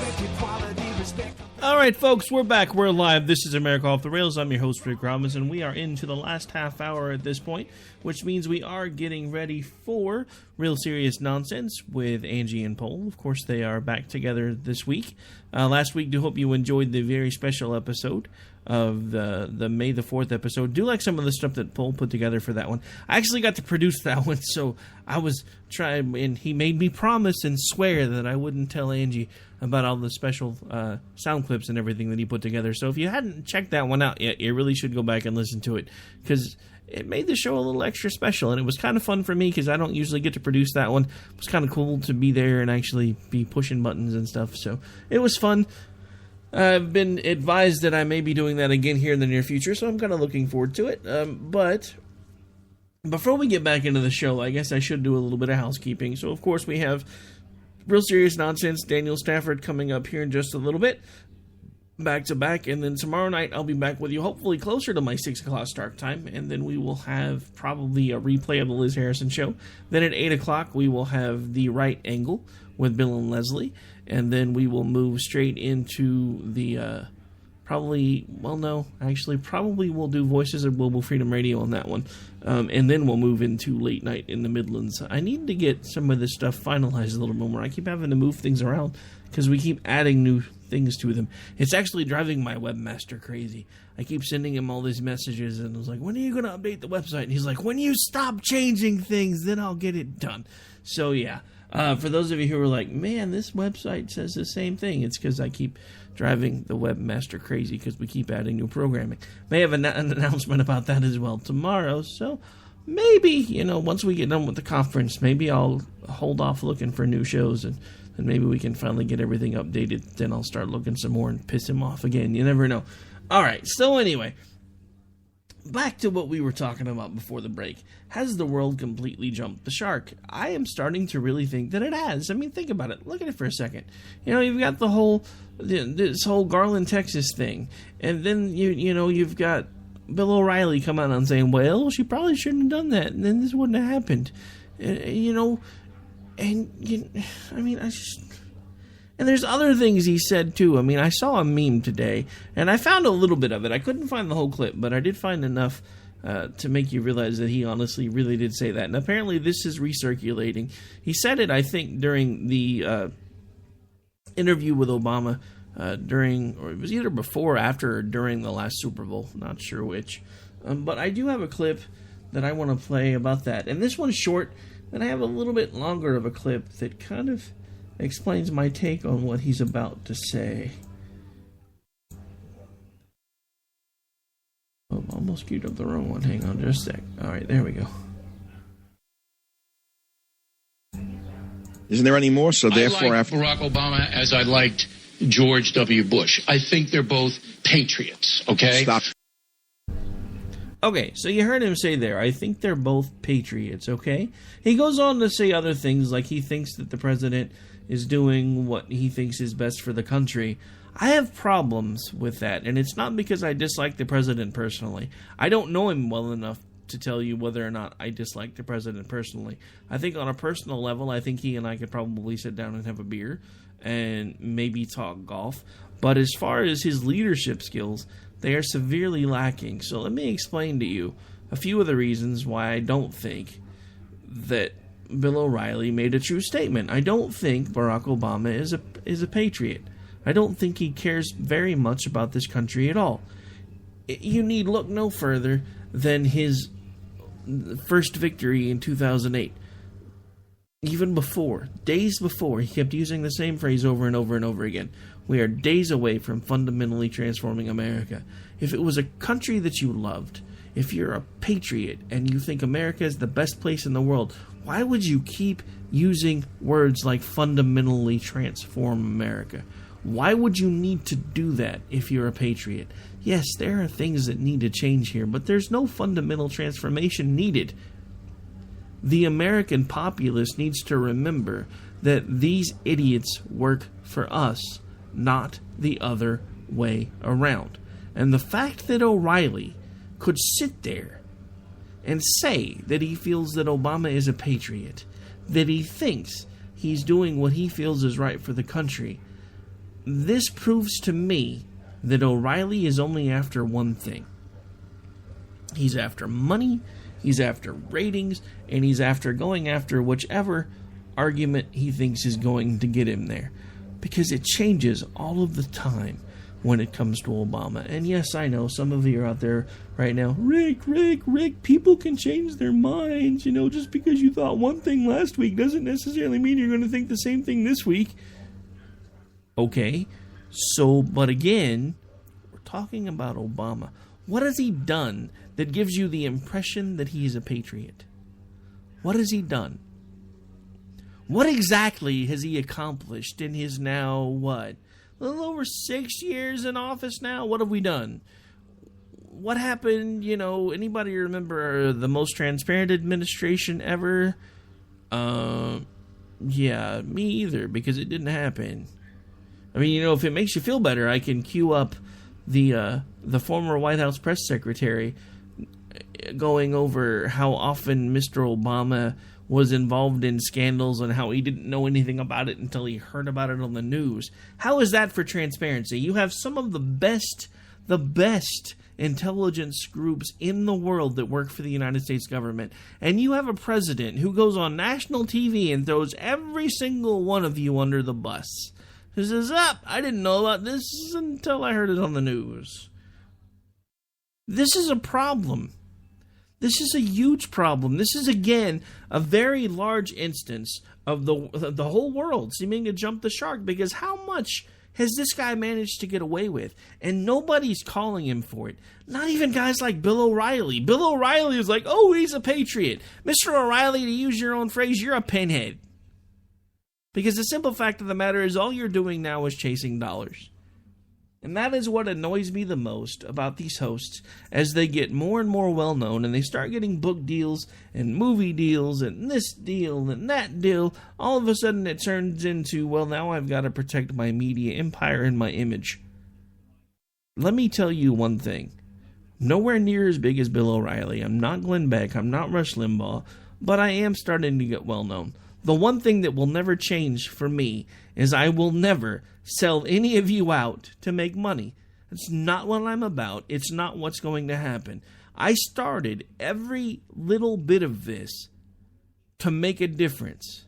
[SPEAKER 7] All right, folks, we're back. We're live. This is America Off the Rails. I'm your host, Rick Robinson. We are into the last half hour at this point, which means we are getting ready for Real Serious Nonsense with Angie and Paul. Of course, they are back together this week. Last week, do hope you enjoyed the very special episode of the May the 4th episode. Do like some of the stuff that Paul put together for that one. I actually got to produce that one, so I was trying, and he made me promise and swear that I wouldn't tell Angie about all the special sound clips and everything that he put together. So if you hadn't checked that one out yet, you really should go back and listen to it, because it made the show a little extra special, and it was kind of fun for me because I don't usually get to produce that one. It was kind of cool to be there and actually be pushing buttons and stuff, so it was fun. I've been advised that I may be doing that again here in the near future, so I'm kind of looking forward to it. But before we get back into the show, I guess I should do a little bit of housekeeping. So, of course, we have Real Serious Nonsense, Daniel Stafford, coming up here in just a little bit, back to back. And then tomorrow night, I'll be back with you, hopefully closer to my 6 o'clock start time. And then we will have probably a replay of the Liz Harrison show. Then at 8 o'clock, we will have The Right Angle with Bill and Leslie. And then we will move straight into the, probably we'll do Voices of Global Freedom Radio on that one. And then we'll move into Late Night in the Midlands. I need to get some of this stuff finalized a little bit more. I keep having to move things around because we keep adding new things to them. It's actually driving my webmaster crazy. I keep sending him all these messages, and I was like, when are you going to update the website? And he's like, when you stop changing things, then I'll get it done. So, yeah. For those of you who are like, man, this website says the same thing, it's because I keep driving the webmaster crazy because we keep adding new programming. May have an announcement about that as well tomorrow, so maybe, once we get done with the conference, maybe I'll hold off looking for new shows, and maybe we can finally get everything updated. Then I'll start looking some more and piss him off again. You never know. All right, so anyway, back to what we were talking about before the break. Has the world completely jumped the shark? I am starting to really think that it has. I mean, think about it. Look at it for a second. You've got this whole Garland, Texas thing, and then you've got Bill O'Reilly come out and saying, well, she probably shouldn't have done that, and then this wouldn't have happened. And there's other things he said, too. I mean, I saw a meme today, and I found a little bit of it. I couldn't find the whole clip, but I did find enough to make you realize that he honestly really did say that. And apparently this is recirculating. He said it, I think, during the interview with Obama, or it was either before, after, or during the last Super Bowl. Not sure which. But I do have a clip that I want to play about that. And this one's short, and I have a little bit longer of a clip that kind of explains my take on what he's about to say. Oh, almost queued up the wrong one. Hang on just a sec. Alright, there we go.
[SPEAKER 20] Isn't there any more? So therefore,
[SPEAKER 21] I like Barack Obama as I liked George W. Bush. I think they're both patriots, okay?
[SPEAKER 20] Stop.
[SPEAKER 7] Okay, so you heard him say there, I think they're both patriots, okay? He goes on to say other things, like he thinks that the president is doing what he thinks is best for the country. I have problems with that, and it's not because I dislike the president personally. I don't know him well enough to tell you whether or not I dislike the president personally. I think on a personal level, I think he and I could probably sit down and have a beer and maybe talk golf. But as far as his leadership skills, they are severely lacking. So let me explain to you a few of the reasons why I don't think that Bill O'Reilly made a true statement. I don't think Barack Obama is a patriot. I don't think he cares very much about this country at all. You need look no further than his first victory in 2008. Even before, days before, he kept using the same phrase over and over and over again. We are days away from fundamentally transforming America. If it was a country that you loved, if you're a patriot and you think America is the best place in the world, why would you keep using words like fundamentally transform America? Why would you need to do that if you're a patriot? Yes, there are things that need to change here, but there's no fundamental transformation needed. The American populace needs to remember that these idiots work for us, not the other way around. And the fact that O'Reilly could sit there and say that he feels that Obama is a patriot, that he thinks he's doing what he feels is right for the country, this proves to me that O'Reilly is only after one thing. He's after money, he's after ratings, and he's after going after whichever argument he thinks is going to get him there. Because it changes all of the time when it comes to Obama. And yes, I know some of you are out there right now, Rick, people can change their minds. You know, just because you thought one thing last week doesn't necessarily mean you're going to think the same thing this week. Okay, so, but again, we're talking about Obama. What has he done that gives you the impression that he's a patriot? What has he done? What exactly has he accomplished in his now, a little over 6 years in office now? What have we done? What happened, anybody remember the most transparent administration ever? Yeah, me either, because it didn't happen. I mean, if it makes you feel better, I can cue up the former White House press secretary going over how often Mr. Obama was involved in scandals and how he didn't know anything about it until he heard about it on the news. How is that for transparency? You have some of the best intelligence groups in the world that work for the United States government, and you have a president who goes on national TV and throws every single one of you under the bus. Who says, I didn't know about this until I heard it on the news. This is a problem. This is a huge problem. This is, again, a very large instance of the whole world seeming to jump the shark, because how much has this guy managed to get away with? And nobody's calling him for it. Not even guys like Bill O'Reilly. Bill O'Reilly is like, oh, he's a patriot. Mr. O'Reilly, to use your own phrase, you're a pinhead. Because the simple fact of the matter is all you're doing now is chasing dollars. And that is what annoys me the most about these hosts as they get more and more well-known and they start getting book deals and movie deals and this deal and that deal. All of a sudden it turns into, well, now I've got to protect my media empire and my image. Let me tell you one thing. Nowhere near as big as Bill O'Reilly. I'm not Glenn Beck. I'm not Rush Limbaugh. But I am starting to get well-known. The one thing that will never change for me is I will never sell any of you out to make money. It's not what I'm about. It's not what's going to happen. I started every little bit of this to make a difference.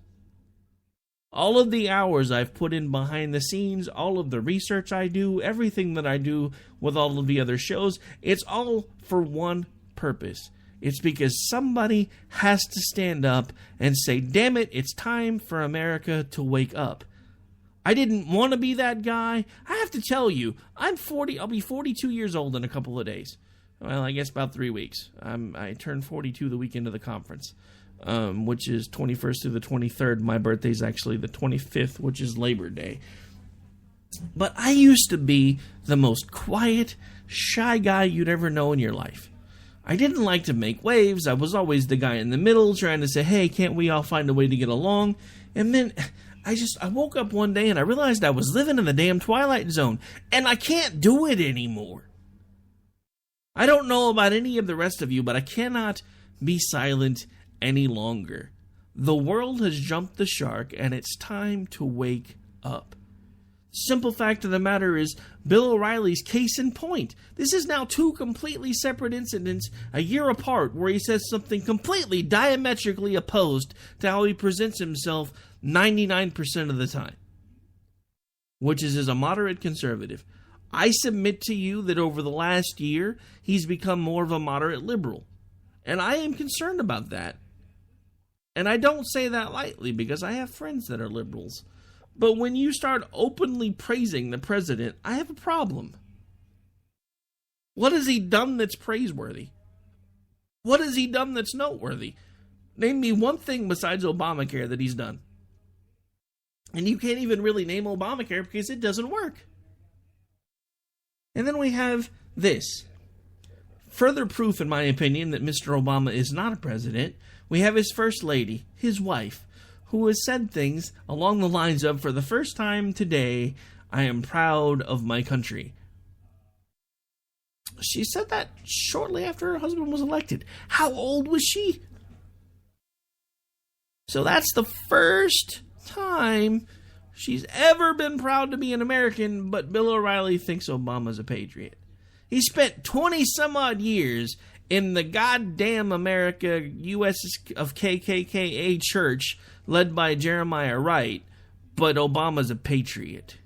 [SPEAKER 7] All of the hours I've put in behind the scenes, all of the research I do, everything that I do with all of the other shows, it's all for one purpose. It's because somebody has to stand up and say, damn it, it's time for America to wake up. I didn't want to be that guy. I have to tell you, I'm 40. I'll be 42 years old in a couple of days. Well, I guess about 3 weeks. I turned 42 the weekend of the conference, which is 21st through the 23rd. My birthday's actually the 25th, which is Labor Day. But I used to be the most quiet, shy guy you'd ever know in your life. I didn't like to make waves. I was always the guy in the middle trying to say, hey, can't we all find a way to get along? And then I woke up one day and I realized I was living in the damn Twilight Zone. And I can't do it anymore. I don't know about any of the rest of you, but I cannot be silent any longer. The world has jumped the shark and it's time to wake up. Simple fact of the matter is, Bill O'Reilly's case in point. This is now two completely separate incidents a year apart where he says something completely diametrically opposed to how he presents himself 99% of the time, which is as a moderate conservative. I submit to you that over the last year, he's become more of a moderate liberal, and I am concerned about that. And I don't say that lightly because I have friends that are liberals. But when you start openly praising the president, I have a problem. What has he done that's praiseworthy? What has he done that's noteworthy? Name me one thing besides Obamacare that he's done. And you can't even really name Obamacare because it doesn't work. And then we have this. Further proof, in my opinion, that Mr. Obama is not a president. We have his first lady, his wife, who has said things along the lines of, for the first time today, I am proud of my country. She said that shortly after her husband was elected. How old was she? So that's the first time she's ever been proud to be an American, but Bill O'Reilly thinks Obama's a patriot. He spent 20-some-odd years in the goddamn America U.S. of KKKA church led by Jeremiah Wright, but Obama's a patriot.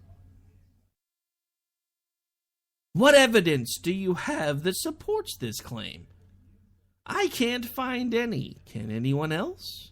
[SPEAKER 7] What evidence do you have that supports this claim? I can't find any. Can anyone else?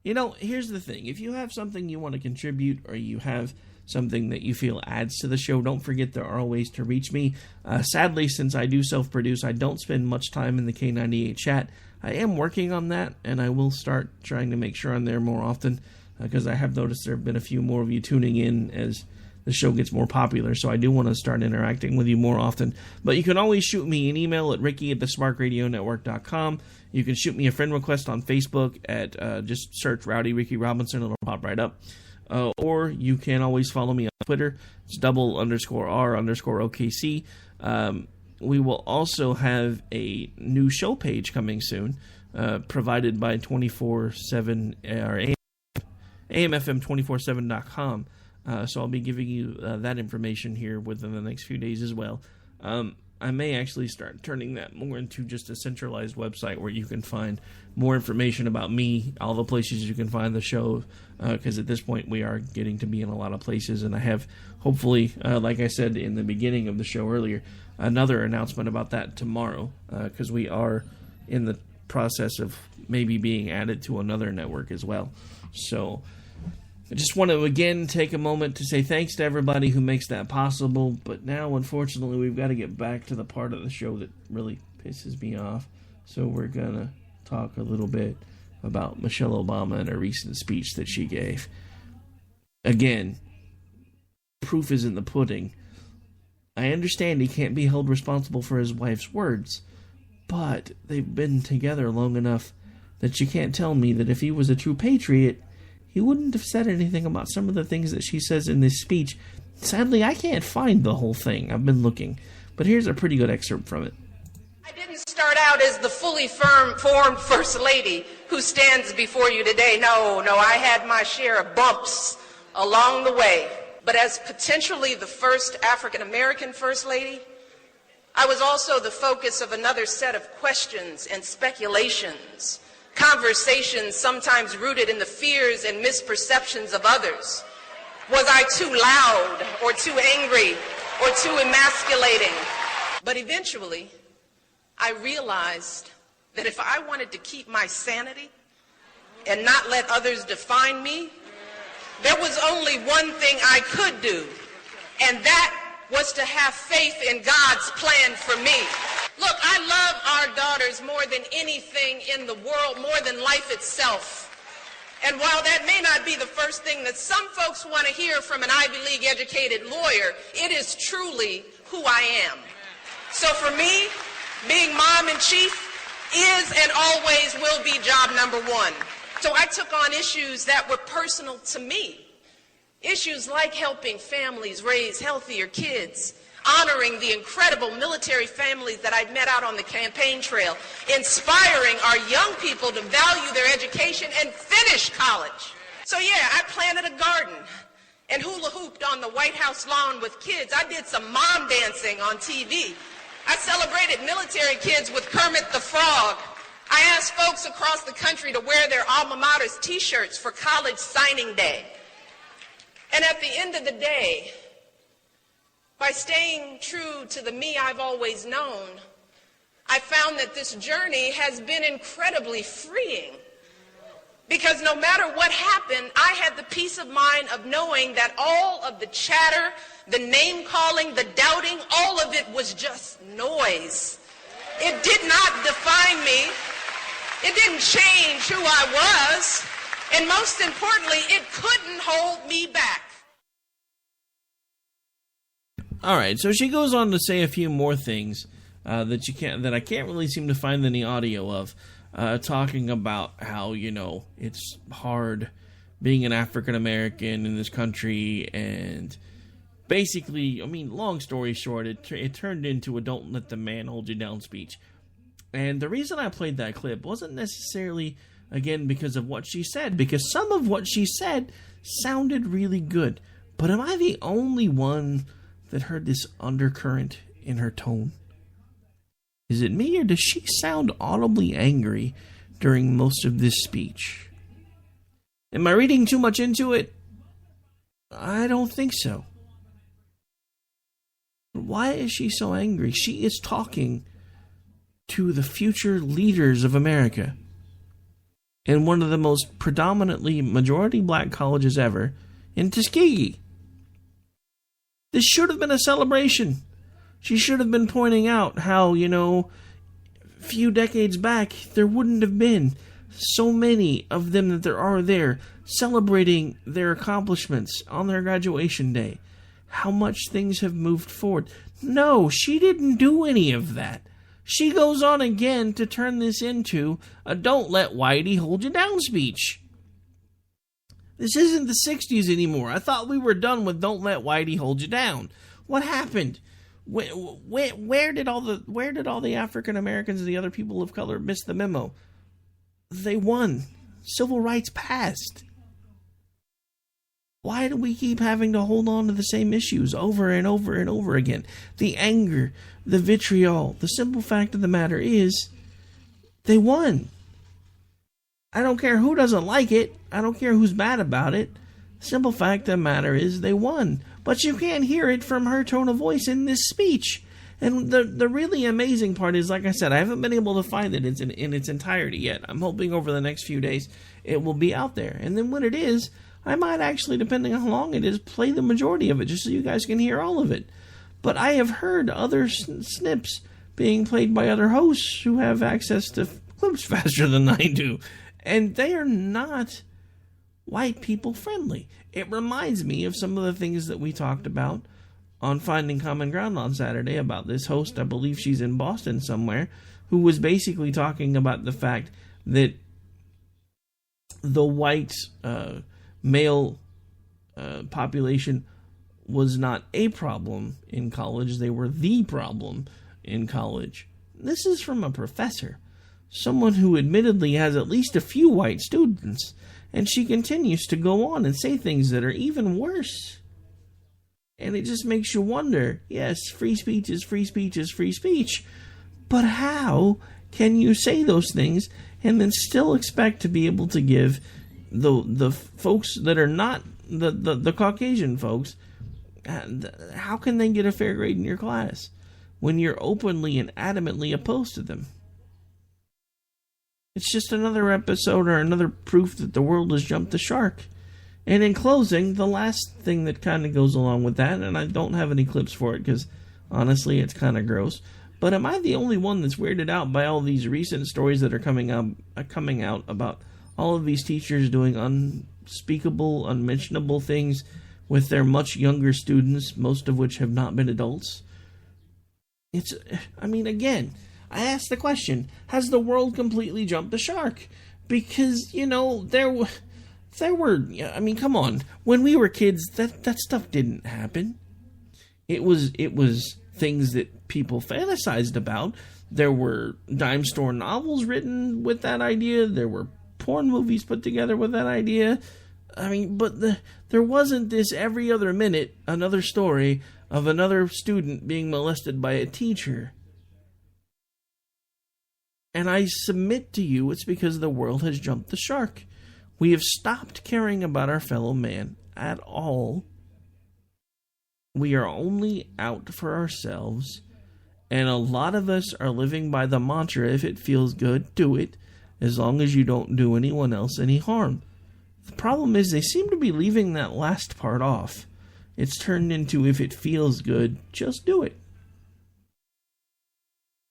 [SPEAKER 7] You know, here's the thing. If you have something you want to contribute or you have something that you feel adds to the show, don't forget there are ways to reach me. Sadly, since I do self-produce, I don't spend much time in the K98 chat. I am working on that, and I will start trying to make sure I'm there more often, because I have noticed there have been a few more of you tuning in as the show gets more popular, so I do want to start interacting with you more often. But you can always shoot me an email at ricky@thesparkradionetwork.com. You can shoot me a friend request on Facebook at just search Rowdy Ricky Robinson. It'll pop right up. Or you can always follow me on Twitter. It's _R_OKC. We will also have a new show page coming soon, provided by 24/7 or AMFM247.com. So I'll be giving you that information here within the next few days as well. I may actually start turning that more into just a centralized website where you can find more information about me, all the places you can find the show, because at this point we are getting to be in a lot of places, and I have, hopefully, like I said in the beginning of the show earlier, another announcement about that tomorrow, because we are in the process of maybe being added to another network as well. So I just want to again take a moment to say thanks to everybody who makes that possible, but now unfortunately we've got to get back to the part of the show that really pisses me off. So we're going to talk a little bit about Michelle Obama and a recent speech that she gave. Again, proof is in the pudding. I understand he can't be held responsible for his wife's words, but they've been together long enough that you can't tell me that if he was a true patriot, he wouldn't have said anything about some of the things that she says in this speech. Sadly, I can't find the whole thing. I've been looking. But here's a pretty good excerpt from it.
[SPEAKER 20] I didn't start out as the fully formed First Lady who stands before you today. No, I had my share of bumps along the way. But as potentially the first African-American First Lady, I was also the focus of another set of questions and speculations. Conversations sometimes rooted in the fears and misperceptions of others. Was I too loud or too angry or too emasculating? But eventually, I realized that if I wanted to keep my sanity and not let others define me, there was only one thing I could do, and that was to have faith in God's plan for me. Look, I love our daughters more than anything in the world, more than life itself. And while that may not be the first thing that some folks want to hear from an Ivy League educated lawyer, it is truly who I am. So for me, being mom in chief is and always will be job number one. So I took on issues that were personal to me. Issues like helping families raise healthier kids, honoring the incredible military families that I'd met out on the campaign trail, inspiring our young people to value their education and finish college. So yeah, I planted a garden and hula hooped on the White House lawn with kids. I did some mom dancing on TV. I celebrated military kids with Kermit the Frog. I asked folks across the country to wear their alma mater's t-shirts for college signing day. And at the end of the day, by staying true to the me I've always known, I found that this journey has been incredibly freeing. Because no matter what happened, I had the peace of mind of knowing that all of the chatter, the name-calling, the doubting, all of it was just noise. It did not define me. It didn't change who I was. And most importantly, it couldn't hold me back.
[SPEAKER 7] All right, so she goes on to say a few more things that I can't really seem to find any audio of, talking about how, you know, it's hard being an African American in this country, and basically, I mean, long story short, it turned into a "Don't let the man hold you down" speech. And the reason I played that clip wasn't necessarily, again, because of what she said, because some of what she said sounded really good. But am I the only one that heard this undercurrent in her tone? Is it me, or does she sound audibly angry during most of this speech? Am I reading too much into it? I don't think so. Why is she so angry? She is talking to the future leaders of America in one of the most predominantly majority black colleges ever, in Tuskegee. This should have been a celebration. She should have been pointing out how, a few decades back, there wouldn't have been so many of them that there are there celebrating their accomplishments on their graduation day. How much things have moved forward. No, she didn't do any of that. She goes on again to turn this into a "Don't let Whitey hold you down" speech. This isn't the 60s anymore. I thought we were done with "Don't let Whitey hold you down." What happened? Where did all the African Americans and the other people of color miss the memo? They won. Civil rights passed. Why do we keep having to hold on to the same issues over and over and over again? The anger, the vitriol. The simple fact of the matter is, they won. I don't care who doesn't like it. I don't care who's mad about it. Simple fact of the matter is, they won. But you can't hear it from her tone of voice in this speech. And the really amazing part is, like I said, I haven't been able to find it in its entirety yet. I'm hoping over the next few days it will be out there. And then when it is, I might actually, depending on how long it is, play the majority of it just so you guys can hear all of it. But I have heard other snips being played by other hosts who have access to clips faster than I do. And they are not white people friendly. It reminds me of some of the things that we talked about on Finding Common Ground on Saturday about this host, I believe she's in Boston somewhere, who was basically talking about the fact that the white male population was not a problem in college. They were the problem in college. This is from a professor, someone who admittedly has at least a few white students, and she continues to go on and say things that are even worse. And it just makes you wonder, yes, free speech is free speech is free speech, but how can you say those things and then still expect to be able to give the folks that are not the Caucasian folks, how can they get a fair grade in your class when you're openly and adamantly opposed to them? It's just another episode or another proof that the world has jumped the shark. And in closing, the last thing that kind of goes along with that, and I don't have any clips for it because honestly it's kind of gross, but am I the only one that's weirded out by all these recent stories that are coming out about all of these teachers doing unspeakable, unmentionable things with their much younger students, most of which have not been adults? Again, I ask the question, has the world completely jumped the shark? Because, there were, come on. When we were kids, that stuff didn't happen. It was things that people fantasized about. There were dime store novels written with that idea. There were porn movies put together with that idea. There wasn't this every other minute another story of another student being molested by a teacher. And I submit to you, it's because the world has jumped the shark. We have stopped caring about our fellow man at all. We are only out for ourselves. And a lot of us are living by the mantra, if it feels good, do it, as long as you don't do anyone else any harm. The problem is they seem to be leaving that last part off. It's turned into, if it feels good, just do it.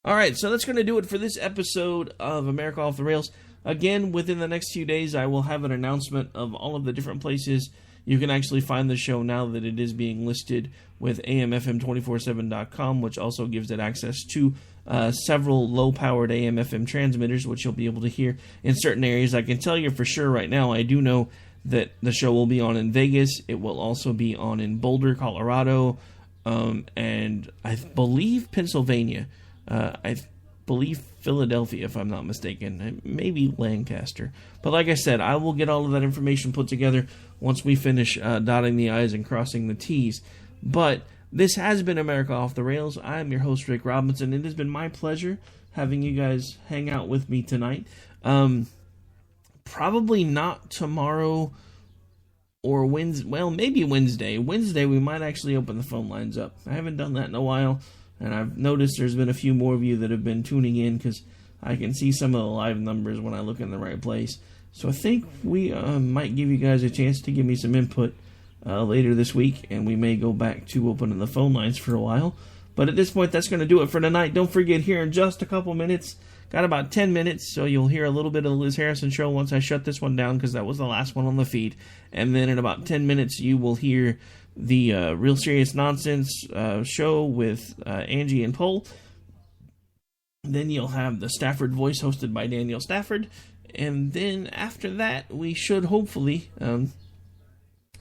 [SPEAKER 7] Alright, so that's going to do it for this episode of America Off the Rails. Again, within the next few days, I will have an announcement of all of the different places you can actually find the show now that it is being listed with AMFM247.com, which also gives it access to several low-powered AM/FM transmitters, which you'll be able to hear in certain areas. I can tell you for sure right now, I do know that the show will be on in Vegas. It will also be on in Boulder, Colorado, and I believe Pennsylvania. I believe Philadelphia, if I'm not mistaken. Maybe Lancaster. But like I said, I will get all of that information put together once we finish dotting the I's and crossing the T's. But this has been America Off the Rails. I am your host, Rick Robinson. It has been my pleasure having you guys hang out with me tonight. Probably not tomorrow or Wednesday. Well, maybe Wednesday. Wednesday, we might actually open the phone lines up. I haven't done that in a while, and I've noticed there's been a few more of you that have been tuning in because I can see some of the live numbers when I look in the right place. So I think we might give you guys a chance to give me some input later this week, and we may go back to opening the phone lines for a while. But at this point, that's going to do it for tonight. Don't forget, here in just a couple minutes, got about 10 minutes, so you'll hear a little bit of the Liz Harrison Show once I shut this one down, because that was the last one on the feed. And then in about 10 minutes, you will hear the Real Serious Nonsense show with Angie and Paul. Then you'll have the Stafford Voice hosted by Daniel Stafford. And then after that, we should hopefully...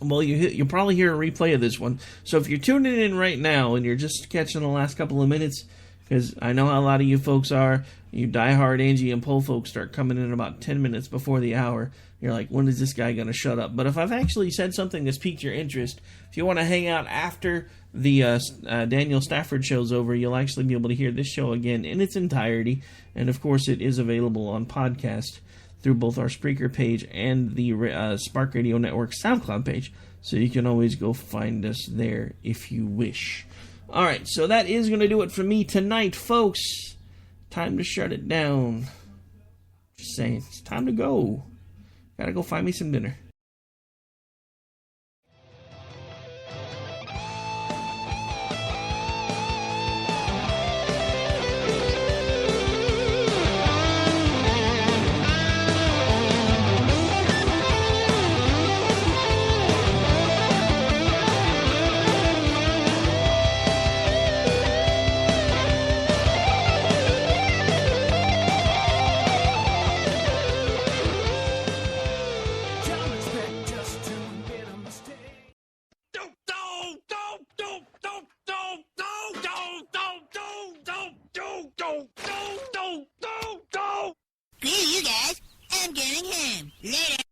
[SPEAKER 7] well, you'll probably hear a replay of this one. So if you're tuning in right now and you're just catching the last couple of minutes, because I know how a lot of you folks are, you diehard Angie and Poll folks start coming in about 10 minutes before the hour. You're like, when is this guy going to shut up? But if I've actually said something that's piqued your interest, if you want to hang out after the Daniel Stafford show's over, you'll actually be able to hear this show again in its entirety. And of course, it is available on podcast through both our Spreaker page and the Spark Radio Network SoundCloud page. So you can always go find us there if you wish. Alright, so that is going to do it for me tonight, folks. Time to shut it down. Just saying, it's time to go. Gotta go find me some dinner.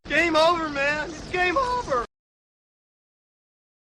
[SPEAKER 6] Game over, man.